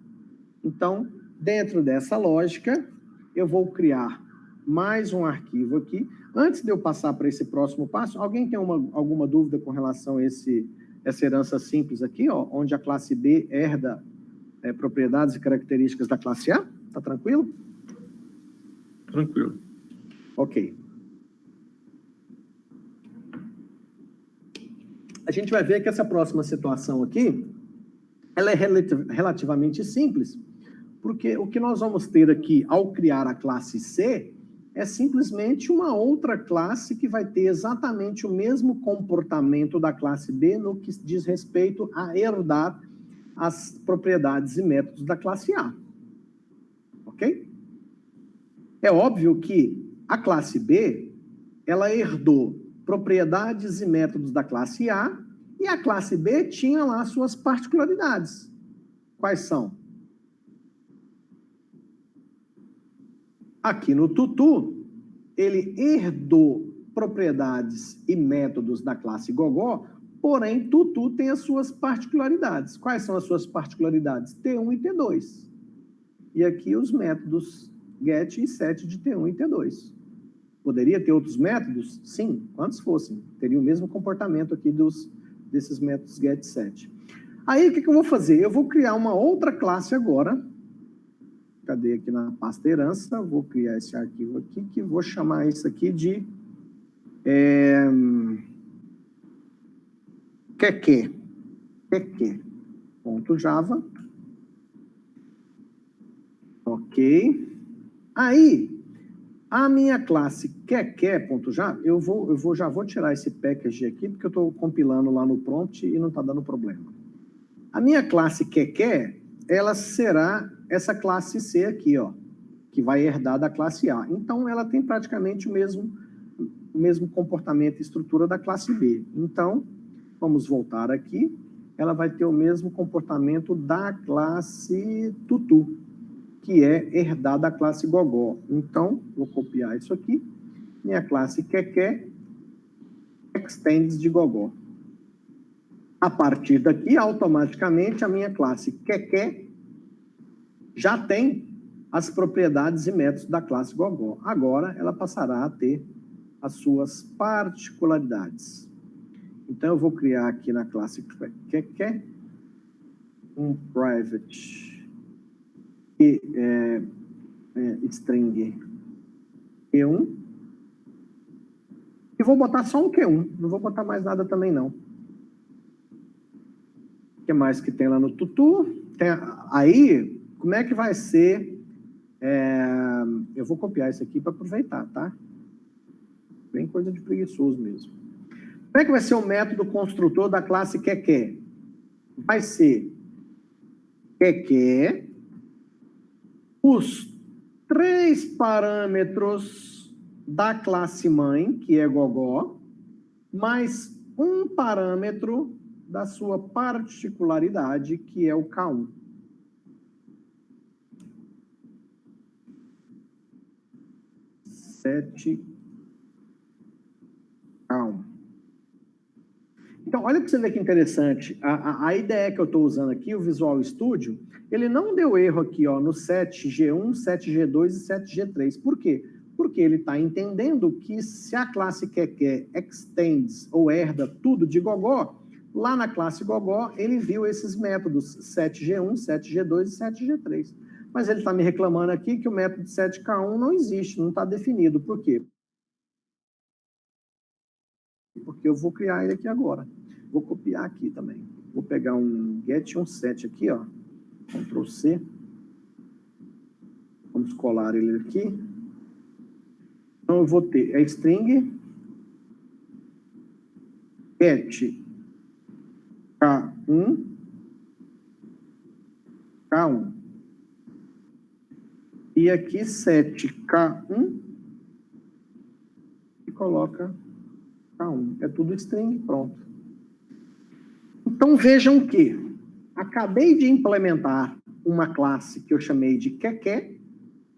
Speaker 1: Então, dentro dessa lógica, eu vou criar mais um arquivo aqui. Antes de eu passar para esse próximo passo, alguém tem alguma dúvida com relação a essa herança simples aqui, ó, onde a classe B herda propriedades e características da classe A? Tá tranquilo?
Speaker 2: Tranquilo.
Speaker 1: Ok. A gente vai ver que essa próxima situação aqui, ela é relativamente simples, porque o que nós vamos ter aqui ao criar a classe C é simplesmente uma outra classe que vai ter exatamente o mesmo comportamento da classe B no que diz respeito a herdar as propriedades e métodos da classe A. Ok? É óbvio que a classe B, ela herdou propriedades e métodos da classe A, e a classe B tinha lá suas particularidades. Quais são? Aqui no tutu, ele herdou propriedades e métodos da classe gogó, porém, tutu tem as suas particularidades. Quais são as suas particularidades? T1 e T2. E aqui os métodos get e set de T1 e T2. Poderia ter outros métodos? Sim, quantos fossem. Teria o mesmo comportamento aqui desses métodos get e set. Aí, o que eu vou fazer? Eu vou criar uma outra classe agora. Cadê aqui na pasta herança? Vou criar esse arquivo aqui, que vou chamar isso aqui de Qq.java. Ok. Aí, a minha classe Qq.java, já vou tirar esse package aqui, porque eu estou compilando lá no prompt e não está dando problema. A minha classe Qq, ela será essa classe C aqui, ó, que vai herdar da classe A. Então, ela tem praticamente o mesmo comportamento e estrutura da classe B. Então, vamos voltar aqui. Ela vai ter o mesmo comportamento da classe tutu, que é herdar da classe gogó. Então, vou copiar isso aqui. Minha classe Qq extends de gogó. A partir daqui, automaticamente, a minha classe Qq já tem as propriedades e métodos da classe gogó. Agora, ela passará a ter as suas particularidades. Então, eu vou criar aqui na classe Qq um private string Q1 e vou botar só um Q1, não vou botar mais nada também não. O que mais que tem lá no tutu? Aí, como é que vai ser? Eu vou copiar isso aqui para aproveitar, tá? Bem coisa de preguiçoso mesmo. Como é que vai ser o método construtor da classe Qq? Vai ser Qq, os 3 parâmetros da classe mãe, que é gogó, mais um parâmetro da sua particularidade, que é o K1. K1. Então, olha para você ver que interessante. A ideia que eu estou usando aqui, o Visual Studio, ele não deu erro aqui, ó, no 7G1, 7G2 e 7G3. Por quê? Porque ele está entendendo que se a classe Qq extends ou herda tudo de gogó, lá na classe gogó, ele viu esses métodos 7G1, 7G2 e 7G3. Mas ele está me reclamando aqui que o método 7K1 não existe, não está definido. Por quê? Porque eu vou criar ele aqui agora. Vou copiar aqui também. Vou pegar um get e um set aqui, ó. Ctrl C. Vamos colar ele aqui. Então, eu vou ter a string get K1, K1. E aqui set K1 e coloca K1. É tudo string, pronto. Então, vejam que acabei de implementar uma classe que eu chamei de Qq.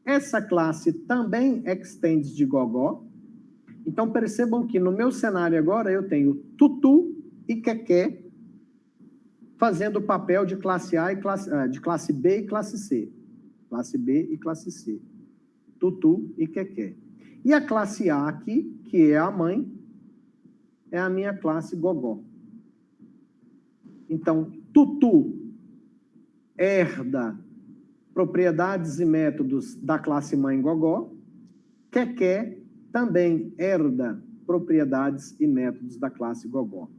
Speaker 1: Essa classe também extends de gogó. Então, percebam que no meu cenário agora eu tenho tutu e Qq fazendo o papel de classe A e de classe B e classe C. Classe B e classe C. Tutu e Qq. E a classe A aqui, que é a mãe, é a minha classe gogó. Então, tutu herda propriedades e métodos da classe mãe gogó. Qq também herda propriedades e métodos da classe gogó.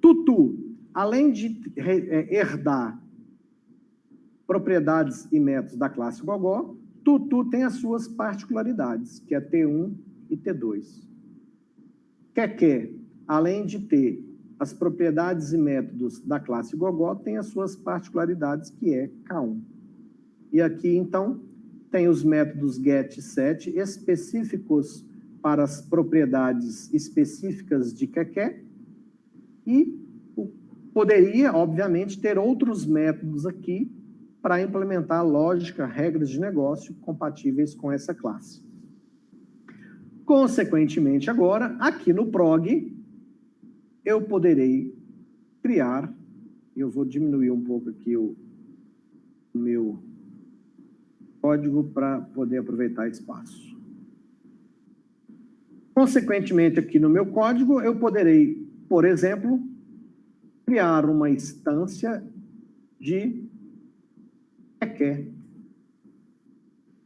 Speaker 1: Tutu, além de herdar propriedades e métodos da classe gogó, tutu tem as suas particularidades, que é T1 e T2. Qq, além de ter as propriedades e métodos da classe gogó, tem as suas particularidades, que é K1. E aqui, então, tem os métodos get e set específicos para as propriedades específicas de Qq e poderia, obviamente, ter outros métodos aqui para implementar lógica, regras de negócio compatíveis com essa classe. Consequentemente, agora, aqui no prog, eu poderei criar, eu vou diminuir um pouco aqui o meu código para poder aproveitar espaço. Consequentemente, aqui no meu código, eu poderei, por exemplo, criar uma instância de QQ.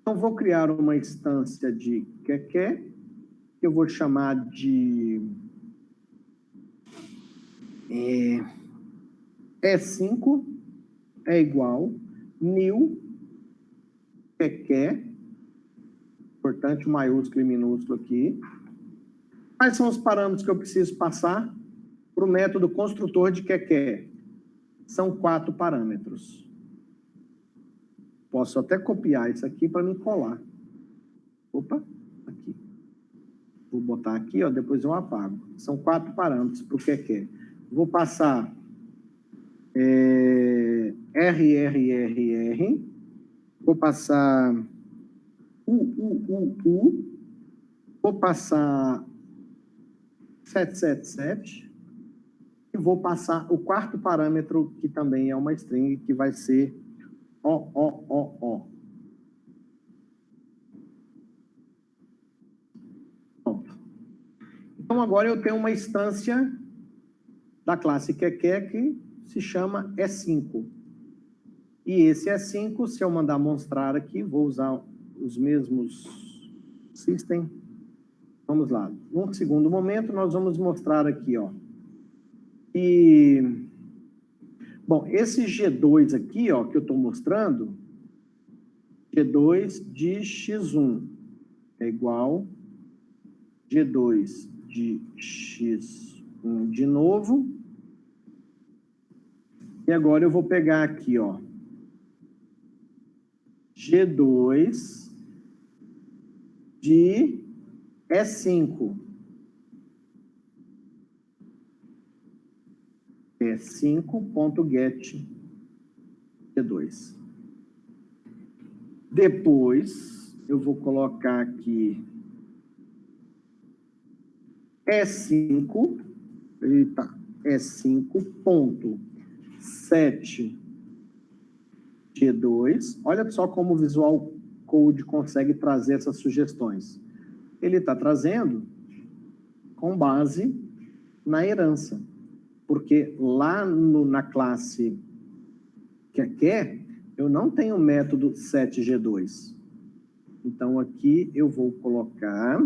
Speaker 1: Então, vou criar uma instância de QQ, que eu vou chamar de E5 é igual new QQ, importante, maiúsculo e minúsculo aqui. Quais são os parâmetros que eu preciso passar para o método construtor de QQ? São 4 parâmetros. Posso até copiar isso aqui para me colar. Opa, aqui. Vou botar aqui, ó, depois eu apago. São 4 parâmetros para o QQ. Vou passar RRRR, vou passar vou passar 777 e vou passar o 4º parâmetro, que também é uma string, que vai ser O. Pronto. Então, agora eu tenho uma instância da classe QQ que se chama E5. E esse E5, se eu mandar mostrar aqui, vou usar os mesmos system. Vamos lá. Num segundo momento, nós vamos mostrar aqui, ó. E, bom, esse G2 aqui, ó, que eu estou mostrando, G2 de X1 é igual G2 de X1 de novo. E agora eu vou pegar aqui, ó, G2 de E5. E5.get G2. Depois, eu vou colocar aqui E5, eita, E5.set G2. Olha só como o Visual Code consegue trazer essas sugestões. Ele está trazendo com base na herança, porque lá na classe QQ, eu não tenho o método setG2. Então, aqui eu vou colocar...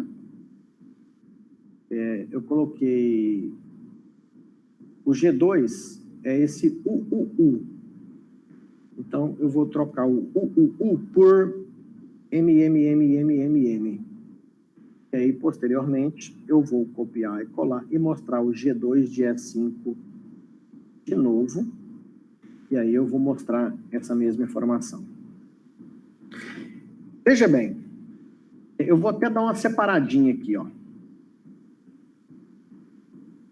Speaker 1: eu coloquei... O G2 é esse UUU. Então, eu vou trocar o UUU por MMMMMM. E aí, posteriormente, eu vou copiar e colar e mostrar o G2 de E5 de novo. E aí eu vou mostrar essa mesma informação. Veja bem, eu vou até dar uma separadinha aqui, ó.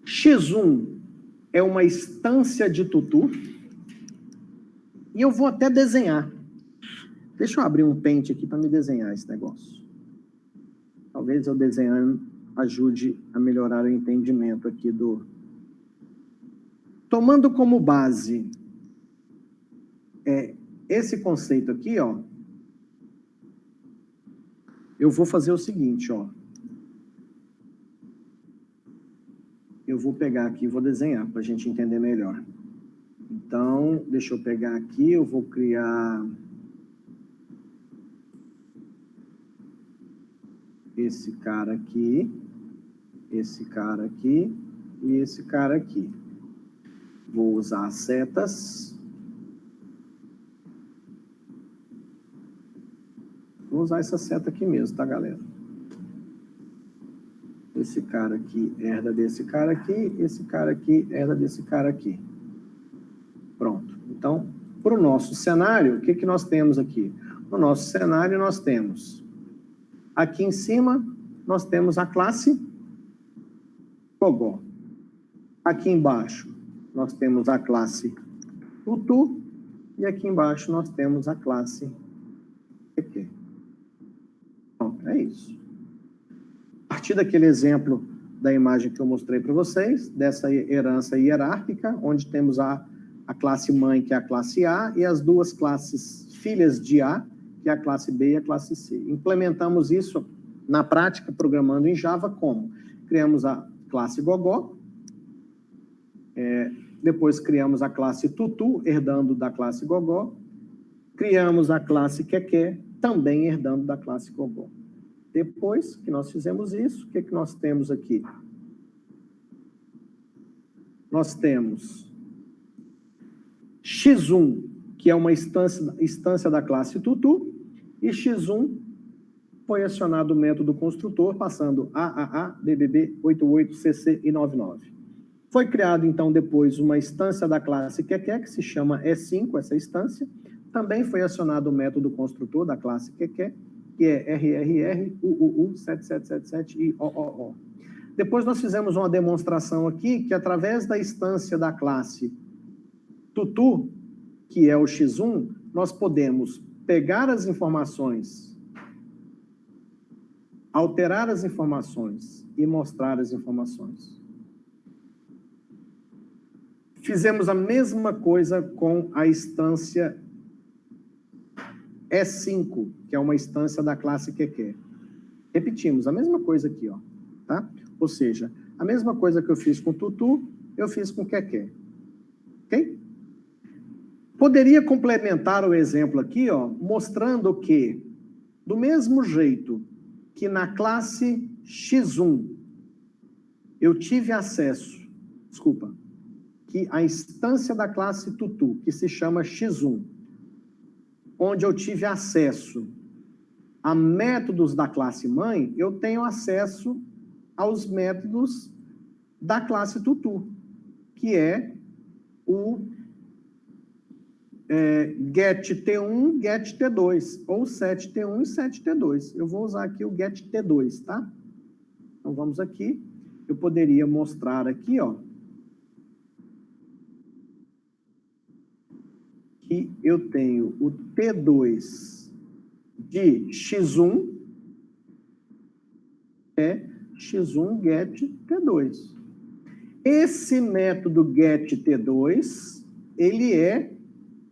Speaker 1: X1 é uma instância de tutu. E eu vou até desenhar. Deixa eu abrir um Paint aqui para me desenhar esse negócio. Talvez eu desenhando ajude a melhorar o entendimento aqui do... Tomando como base esse conceito aqui, ó, eu vou fazer o seguinte, ó. Eu vou pegar aqui e vou desenhar para a gente entender melhor. Então, deixa eu pegar aqui, eu vou criar esse cara aqui e esse cara aqui. Vou usar as setas. Vou usar essa seta aqui mesmo, tá, galera? Esse cara aqui herda desse cara aqui, esse cara aqui herda desse cara aqui. Pronto. Então, para o nosso cenário, o que nós temos aqui? No nosso cenário, nós temos... Aqui em cima, nós temos a classe Gogó. Aqui embaixo, nós temos a classe Tutu. E aqui embaixo nós temos a classe QQ. Pronto, é isso. A partir daquele exemplo da imagem que eu mostrei para vocês, dessa herança hierárquica, onde temos a classe mãe, que é a classe A, e as duas classes filhas de A, que é a classe B e a classe C. Implementamos isso na prática, programando em Java, como? Criamos a classe Gogó, depois criamos a classe Tutu, herdando da classe Gogó, criamos a classe Quequé, também herdando da classe Gogó. Depois que nós fizemos isso, o que nós temos aqui? Nós temos X1, que é uma instância da classe Tutu, e X1 foi acionado o método construtor, passando AAA, BBB, 88, CC e 99. Foi criado, então, depois uma instância da classe Quequé, que se chama E5, essa instância. Também foi acionado o método construtor da classe Quequé, que é RRR, UUU, 7777 e OOO. Depois nós fizemos uma demonstração aqui, que através da instância da classe Tutu, que é o X1, nós podemos pegar as informações, alterar as informações e mostrar as informações. Fizemos a mesma coisa com a instância E5, que é uma instância da classe Quequé. Repetimos a mesma coisa aqui, ó, tá? Ou seja, a mesma coisa que eu fiz com Tutu, eu fiz com Quequé. Ok? Poderia complementar o exemplo aqui, ó, mostrando que, do mesmo jeito que na classe X1 eu tive acesso, que a instância da classe Tutu, que se chama X1, onde eu tive acesso a métodos da classe mãe, eu tenho acesso aos métodos da classe Tutu, que é o getT1, getT2, ou setT1 e setT2. Eu vou usar aqui o getT2, tá? Então, vamos aqui. Eu poderia mostrar aqui, ó, que eu tenho o T2 de X1, é X1 getT2. Esse método getT2, ele é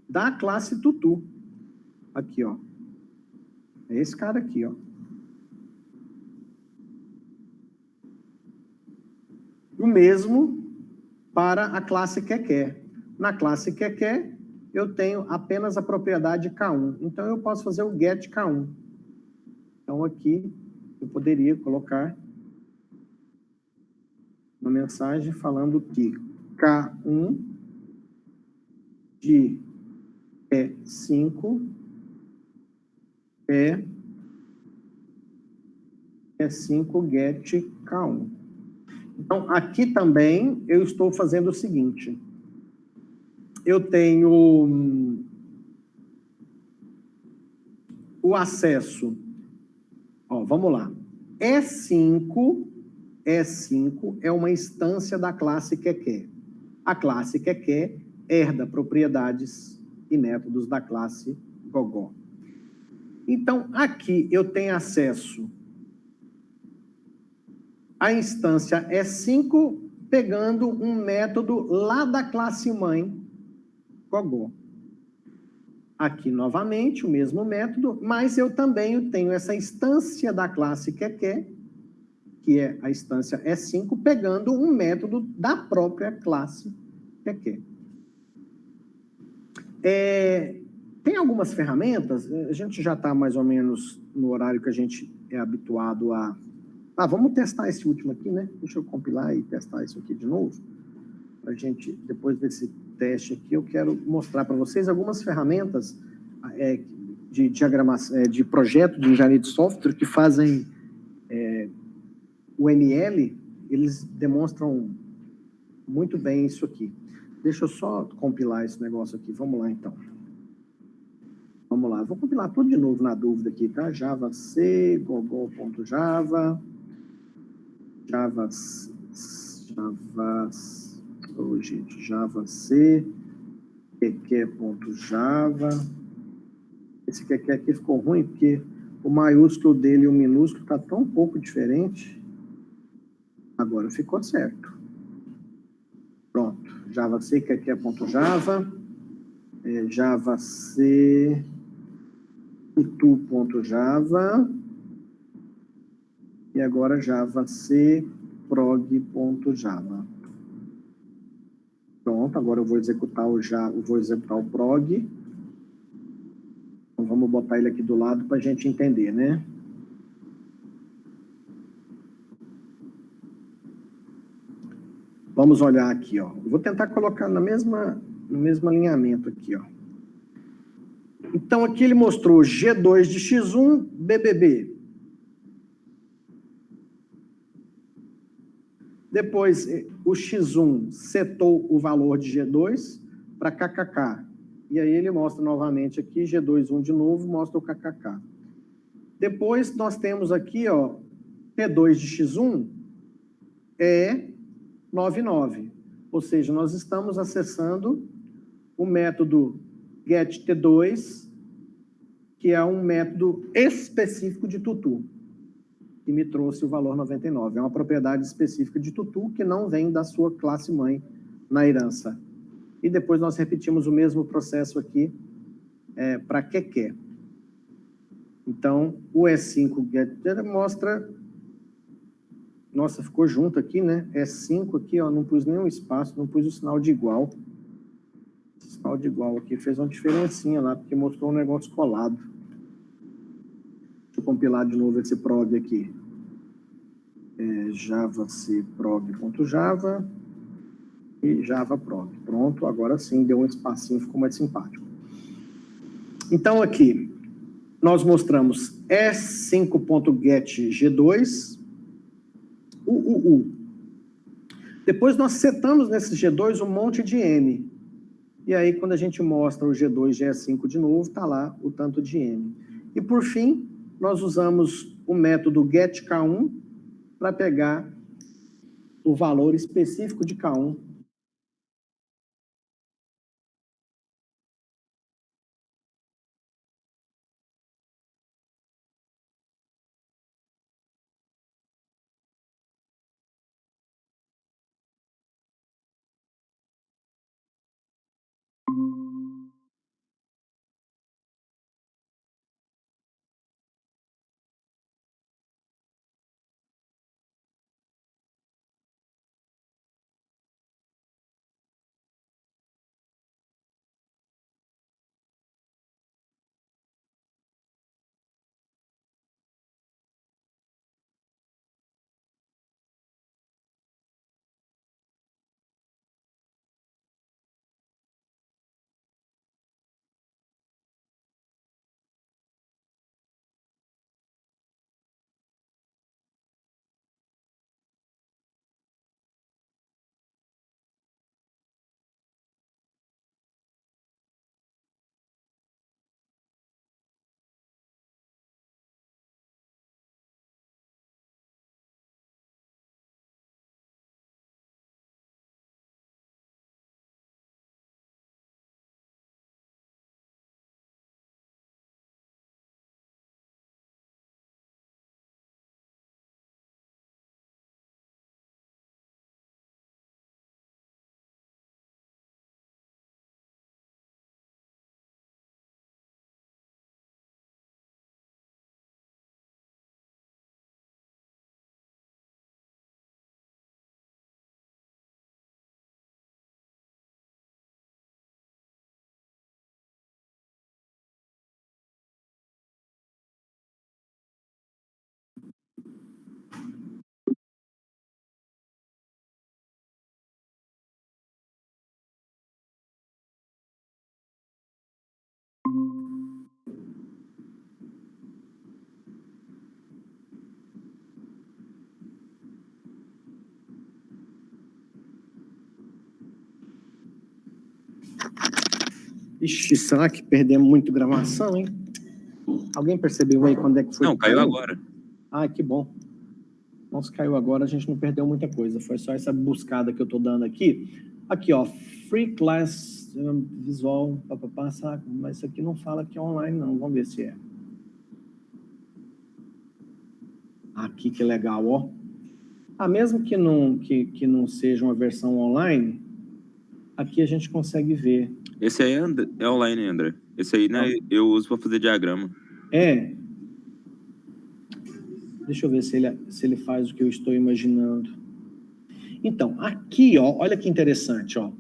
Speaker 1: da classe Tutu. Aqui, ó. É esse cara aqui, ó. O mesmo para a classe Quequé. Na classe Quequé, eu tenho apenas a propriedade K1. Então, eu posso fazer o get K1. Então, aqui, eu poderia colocar uma mensagem falando que K1 de E5 é E5 get K1. Então, aqui também eu estou fazendo o seguinte. Eu tenho o acesso. Ó, vamos lá. E5 é uma instância da classe Quequé. A classe Quequé herda propriedades e métodos da classe Gogó. Então, aqui eu tenho acesso à instância E5 pegando um método lá da classe mãe Gogó. Aqui, novamente, o mesmo método, mas eu também tenho essa instância da classe Quequé, que é a instância E5, pegando um método da própria classe Quequé. Tem algumas ferramentas, a gente já está mais ou menos no horário que a gente é habituado a... vamos testar esse último aqui, né? Deixa eu compilar e testar isso aqui de novo. A gente, depois desse teste aqui, eu quero mostrar para vocês algumas ferramentas de diagramação, de projeto de engenharia de software que fazem o ML, eles demonstram muito bem isso aqui. Deixa eu só compilar esse negócio aqui. Vamos lá, então. Vamos lá. Vou compilar tudo de novo na dúvida aqui, tá? Java C, gogol.java, Java C, qq.java. Esse qq aqui ficou ruim, porque o maiúsculo dele e o minúsculo está tão pouco diferente. Agora ficou certo. Pronto. JavaC qq.java. JavaC tutu.java. E agora JavaC prog.java. Pronto, agora eu vou executar o prog. Então, vamos botar ele aqui do lado para a gente entender, né? Vamos olhar aqui, ó. Eu vou tentar colocar no mesmo alinhamento aqui, ó. Então, aqui ele mostrou G2 de X1, BBB. Depois, o X1 setou o valor de G2 para KKK. E aí ele mostra novamente aqui, G2, 1 de novo, mostra o KKK. Depois, nós temos aqui, ó, T2 de X1 é 99. Ou seja, nós estamos acessando o método getT2, que é um método específico de tutu, que me trouxe o valor 99. É uma propriedade específica de tutu que não vem da sua classe mãe na herança. E depois nós repetimos o mesmo processo aqui para QQ. Então, o E5 get mostra... Nossa, ficou junto aqui, né? E5 aqui, ó, não pus nenhum espaço, não pus o sinal de igual. O sinal de igual aqui fez uma diferencinha lá, porque mostrou um negócio colado. Deixa eu compilar de novo esse prog aqui. JavaC-prog.java e java-prog. Pronto, agora sim, deu um espacinho, ficou mais simpático. Então, aqui, nós mostramos E5.getG2, Depois nós setamos nesse G2 um monte de N. E aí, quando a gente mostra o G2 GE5 de novo, está lá o tanto de N. E, por fim, nós usamos o método getK1 para pegar o valor específico de K1. Ixi, será que perdemos muito gravação, hein? Alguém percebeu aí quando é que foi?
Speaker 2: Não, caiu agora.
Speaker 1: Ah, que bom. Nossa, caiu agora, a gente não perdeu muita coisa. Foi só essa buscada que eu estou dando aqui Aqui, ó, Free Class Visual, papapá, saca? Mas isso aqui não fala que é online, não. Vamos ver se é. Aqui que legal, ó. Mesmo que não seja uma versão online, aqui a gente consegue ver.
Speaker 2: Esse aí é online, André. Esse aí, né, eu uso para fazer diagrama.
Speaker 1: Deixa eu ver se ele faz o que eu estou imaginando. Então, aqui, ó, olha que interessante, ó.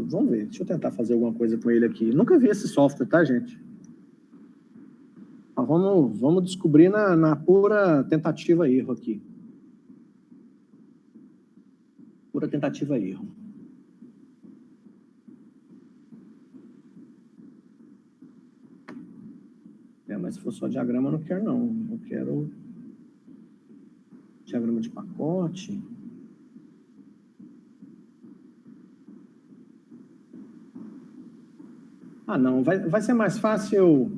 Speaker 1: Vamos ver, deixa eu tentar fazer alguma coisa com ele aqui. Nunca vi esse software, tá, gente? Vamos descobrir na pura tentativa e erro aqui. Pura tentativa e erro. Mas se for só diagrama, eu não quero, não. Eu quero diagrama de pacote. Não. Vai ser mais fácil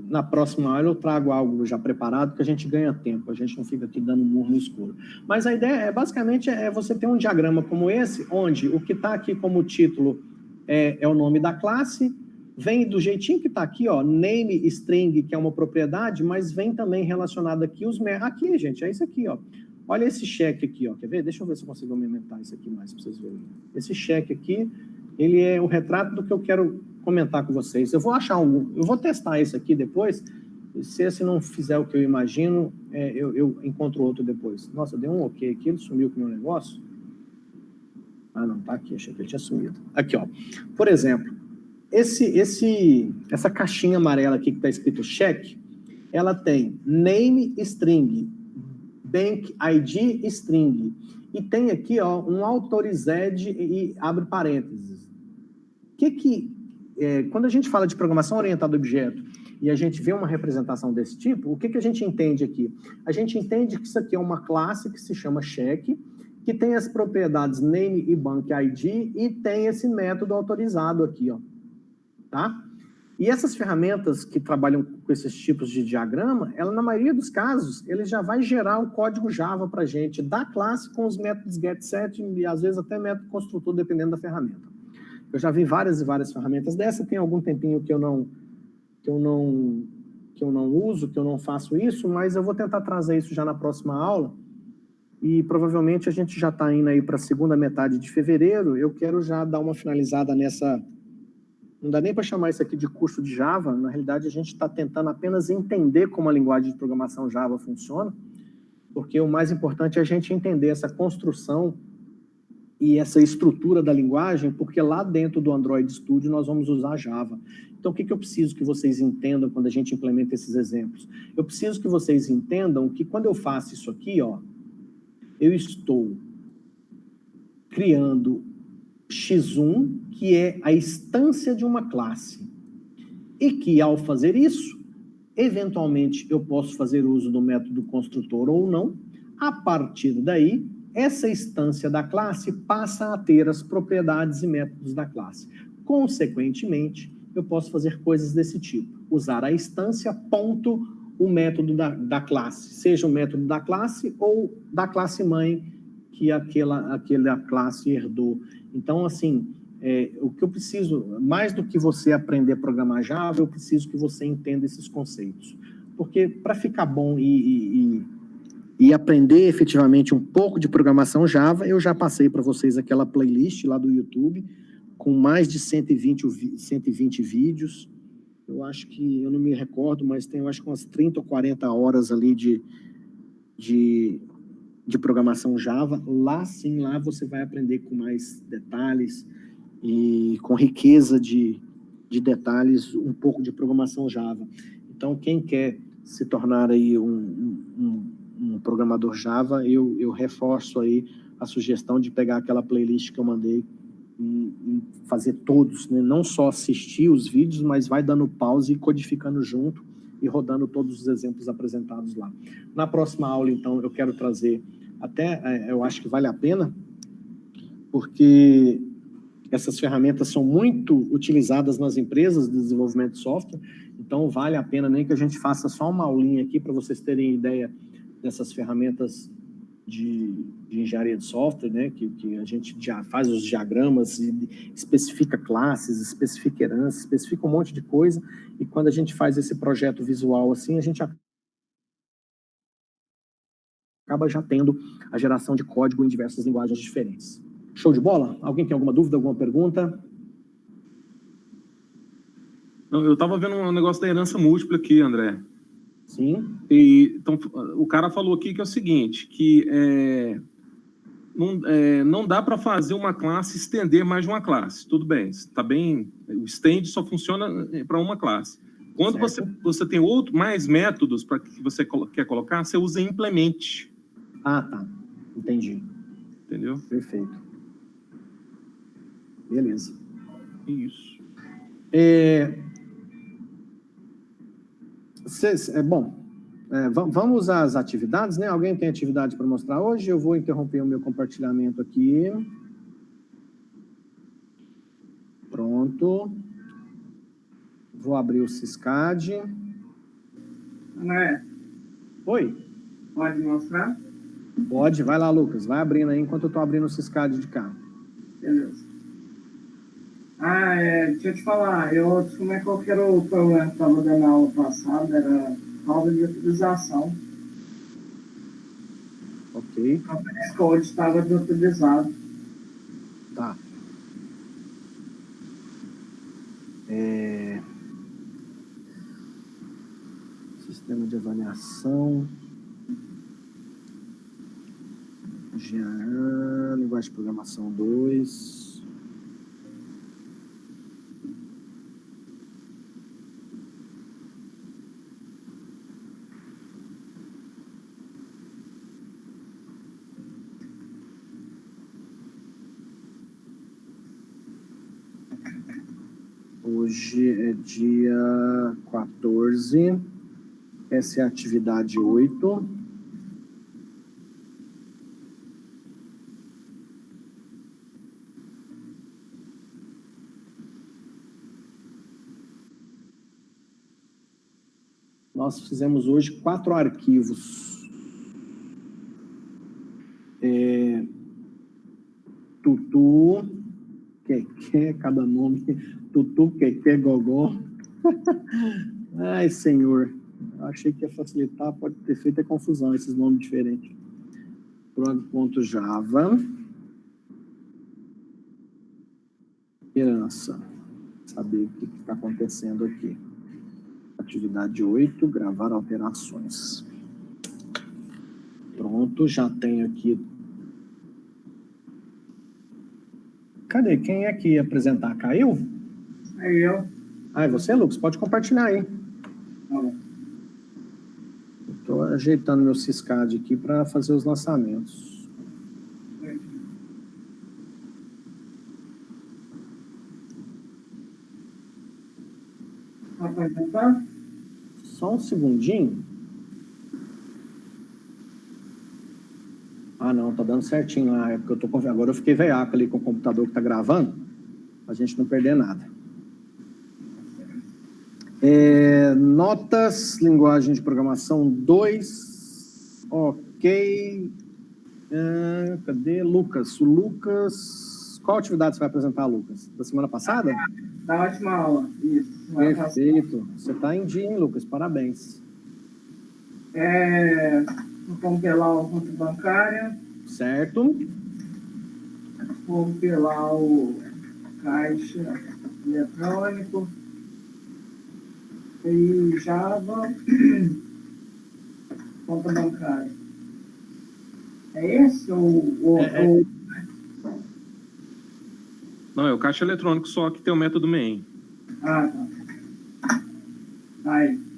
Speaker 1: na próxima aula eu trago algo já preparado, que a gente ganha tempo, a gente não fica aqui dando murro no escuro. Mas a ideia basicamente você ter um diagrama como esse, onde o que está aqui como título é o nome da classe, vem do jeitinho que está aqui, ó, name string, que é uma propriedade, mas vem também relacionado aqui aqui, gente, é isso aqui, ó. Olha esse cheque aqui, ó, quer ver? Deixa eu ver se eu consigo aumentar isso aqui mais para vocês verem. Esse cheque aqui, ele é o retrato do que eu quero comentar com vocês. Eu vou testar isso aqui depois. Se esse não fizer o que eu imagino, eu encontro outro depois. Nossa, deu um ok aqui, ele sumiu com o meu negócio. Não, tá aqui, achei que ele tinha sumido. Aqui, ó. Por exemplo, essa caixinha amarela aqui que está escrito cheque, ela tem name string, bank ID string, e tem aqui, ó, um autorized e abre parênteses. Quando a gente fala de programação orientada a objeto e a gente vê uma representação desse tipo, o que a gente entende aqui? A gente entende que isso aqui é uma classe que se chama cheque, que tem as propriedades name e bank ID e tem esse método autorizado aqui, ó. Tá? E essas ferramentas que trabalham com esses tipos de diagrama, ela, na maioria dos casos, ele já vai gerar o código Java para a gente da classe com os métodos getSet e, às vezes, até método construtor, dependendo da ferramenta. Eu já vi várias e várias ferramentas dessa, tem algum tempinho que eu não uso, que eu não faço isso, mas eu vou tentar trazer isso já na próxima aula, e provavelmente a gente já está indo aí para a segunda metade de fevereiro, eu quero já dar uma finalizada nessa... Não dá nem para chamar isso aqui de curso de Java, na realidade a gente está tentando apenas entender como a linguagem de programação Java funciona, porque o mais importante é a gente entender essa construção e essa estrutura da linguagem, porque lá dentro do Android Studio nós vamos usar Java. Então, o que eu preciso que vocês entendam quando a gente implementa esses exemplos? Eu preciso que vocês entendam que quando eu faço isso aqui, ó, eu estou criando X1, que é a instância de uma classe. E que, ao fazer isso, eventualmente eu posso fazer uso do método construtor ou não. A partir daí, essa instância da classe passa a ter as propriedades e métodos da classe. Consequentemente, eu posso fazer coisas desse tipo. Usar a instância, ponto, o método da classe. Seja o método da classe ou da classe mãe que aquela classe herdou. Então, assim, o que eu preciso, mais do que você aprender a programar Java, eu preciso que você entenda esses conceitos. Porque para ficar bom e aprender efetivamente um pouco de programação Java, eu já passei para vocês aquela playlist lá do YouTube, com mais de 120 vídeos. Eu acho que, eu não me recordo, mas tem, eu acho que umas 30 ou 40 horas ali de programação Java. Lá sim, lá você vai aprender com mais detalhes e com riqueza de detalhes, um pouco de programação Java. Então, quem quer se tornar aí um programador Java, eu reforço aí a sugestão de pegar aquela playlist que eu mandei e fazer todos, né? Não só assistir os vídeos, mas vai dando pause e codificando junto e rodando todos os exemplos apresentados lá. Na próxima aula, então, eu quero trazer, até eu acho que vale a pena, porque essas ferramentas são muito utilizadas nas empresas de desenvolvimento de software, então vale a pena nem que a gente faça só uma aulinha aqui para vocês terem ideia dessas ferramentas de engenharia de software, né, que a gente já faz os diagramas, e especifica classes, especifica herança, especifica um monte de coisa, e quando a gente faz esse projeto visual assim, a gente acaba já tendo a geração de código em diversas linguagens diferentes. Show de bola? Alguém tem alguma dúvida, alguma pergunta?
Speaker 3: Não, eu estava vendo um negócio da herança múltipla aqui, André.
Speaker 1: Sim.
Speaker 3: E, então, o cara falou aqui que é o seguinte, que não dá para fazer uma classe estender mais de uma classe. Tudo bem, está bem, o extend só funciona para uma classe. Quando você tem mais métodos para que você quer colocar, você usa implement.
Speaker 1: Ah, tá. Entendi.
Speaker 3: Entendeu?
Speaker 1: Perfeito. Beleza.
Speaker 3: Isso.
Speaker 1: Vamos às atividades, né? Alguém tem atividade para mostrar hoje? Eu vou interromper o meu compartilhamento aqui. Pronto. Vou abrir o Syscad.
Speaker 4: André,
Speaker 1: Oi?
Speaker 4: pode mostrar?
Speaker 1: Pode, vai lá, Lucas. Vai abrindo aí enquanto eu estou abrindo o Syscad de cá.
Speaker 4: Beleza. Deixa eu te falar, como é qual que era o problema que estava dando na aula passada, era falta de utilização.
Speaker 1: Ok.
Speaker 4: O VS Code estava desutilizado.
Speaker 1: Tá. Sistema de avaliação. Linguagem de programação 2. Hoje é dia 14. Essa é a atividade 8. Nós fizemos hoje 4 arquivos. Tutu, Quequé, cada nome. Tutu, Quequé, Gogó. Ai, senhor. Eu achei que ia facilitar, pode ter feito a confusão, esses nomes diferentes. Prog.java. Herança. Saber o que está acontecendo aqui. Atividade 8, gravar alterações. Pronto, já tenho aqui. Cadê? Quem é que ia apresentar? Caiu?
Speaker 4: Aí eu.
Speaker 1: Ah, é você, Lucas? Pode compartilhar aí.
Speaker 4: Tá bom.
Speaker 1: Estou ajeitando meu Syscad aqui para fazer os lançamentos.
Speaker 4: Vai tentar?
Speaker 1: Só um segundinho. Ah, não, tá dando certinho lá. É porque agora eu fiquei veiaco ali com o computador que tá gravando, pra gente não perder nada. Notas, linguagem de programação 2. Ok. Cadê Lucas? O Lucas... Qual atividade você vai apresentar, Lucas? Da semana passada?
Speaker 4: Da última aula, isso.
Speaker 1: Perfeito. Você tá em dia, hein, Lucas? Parabéns.
Speaker 4: Vou compilar o conta bancária.
Speaker 1: Certo.
Speaker 4: Vou compilar o caixa eletrônico. E Java. Conta bancária. É esse ou...
Speaker 3: Não, é o caixa eletrônico só que tem o método main.
Speaker 4: Ah, tá.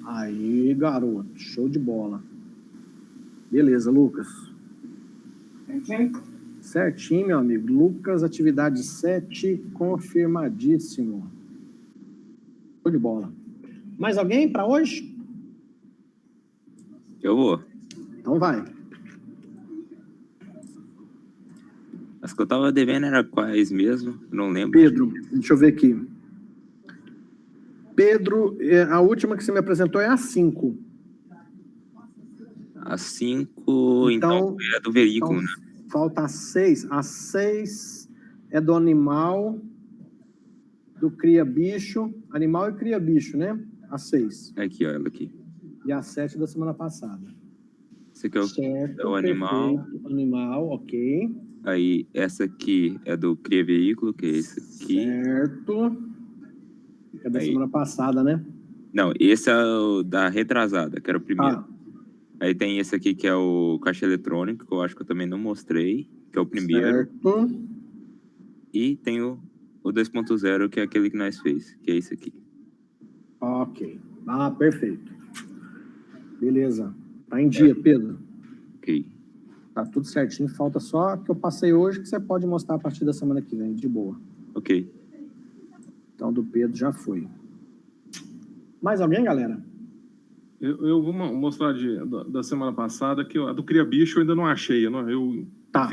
Speaker 1: Aí, garoto. Show de bola. Beleza, Lucas.
Speaker 4: Certinho?
Speaker 1: Certinho, meu amigo. Lucas, atividade 7, confirmadíssimo. Show de bola. Mais alguém para hoje?
Speaker 2: Eu vou.
Speaker 1: Então vai.
Speaker 2: As que eu tava devendo era quais mesmo? Eu não lembro.
Speaker 1: Pedro, deixa eu ver aqui. Pedro, a última que você me apresentou é a 5.
Speaker 2: A 5, então, é do veículo, né?
Speaker 1: Falta a 6. A 6 é do animal, do cria-bicho. Animal e cria-bicho, né? A 6.
Speaker 2: Aqui, ó, ela aqui.
Speaker 1: E a 7 da semana passada.
Speaker 2: Esse aqui é
Speaker 1: Certo,
Speaker 2: o animal.
Speaker 1: perfeito. Animal, ok.
Speaker 2: Aí, essa aqui é do cria-veículo, que é esse aqui.
Speaker 1: Certo. É da
Speaker 2: Aí.
Speaker 1: semana passada, né?
Speaker 2: Não, esse é o da retrasada, que era o primeiro.
Speaker 1: Ah,
Speaker 2: Aí tem esse aqui, que é o caixa eletrônico, que eu acho que eu também não mostrei, que é o primeiro.
Speaker 1: certo.
Speaker 2: E tem o 2.0, que é aquele que nós fez, que é esse aqui.
Speaker 1: Ok. Ah, perfeito. Beleza. Tá em dia, Pedro.
Speaker 2: Ok.
Speaker 1: Tá tudo certinho. Falta só que eu passei hoje, que você pode mostrar a partir da semana que vem, de boa.
Speaker 2: Ok.
Speaker 1: Então, do Pedro já foi. Mais alguém, galera?
Speaker 3: Eu vou mostrar da semana passada, que a do Cria Bicho eu ainda não achei. Eu
Speaker 1: Tá.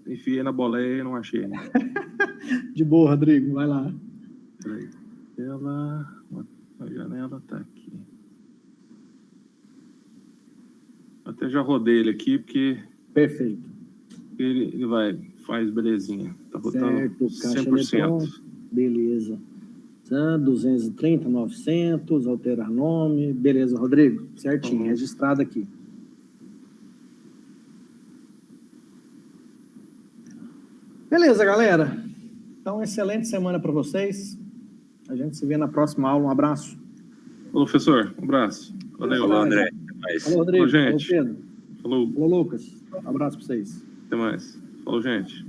Speaker 3: enfiei na boleia e não achei.
Speaker 1: De boa, Rodrigo. Vai lá.
Speaker 3: Peraí. A janela tá aqui. Até já rodei ele aqui, porque
Speaker 1: Perfeito.
Speaker 3: ele faz belezinha. Tá rodando
Speaker 1: Certo. Caixa
Speaker 3: 100%.
Speaker 1: eletrônica. Beleza. 230, 900, alterar nome. Beleza, Rodrigo. Certinho, registrado aqui. Beleza, galera. Então, excelente semana para vocês. A gente se vê na próxima aula. Um abraço.
Speaker 3: Falou, professor. Um abraço. Valeu.
Speaker 2: Falou, André. Até mais.
Speaker 1: Falou, Rodrigo.
Speaker 3: Falou, gente.
Speaker 1: Falou, Pedro.
Speaker 3: Falou.
Speaker 1: Falou, Lucas. Um abraço para vocês.
Speaker 3: Até mais. Falou, gente.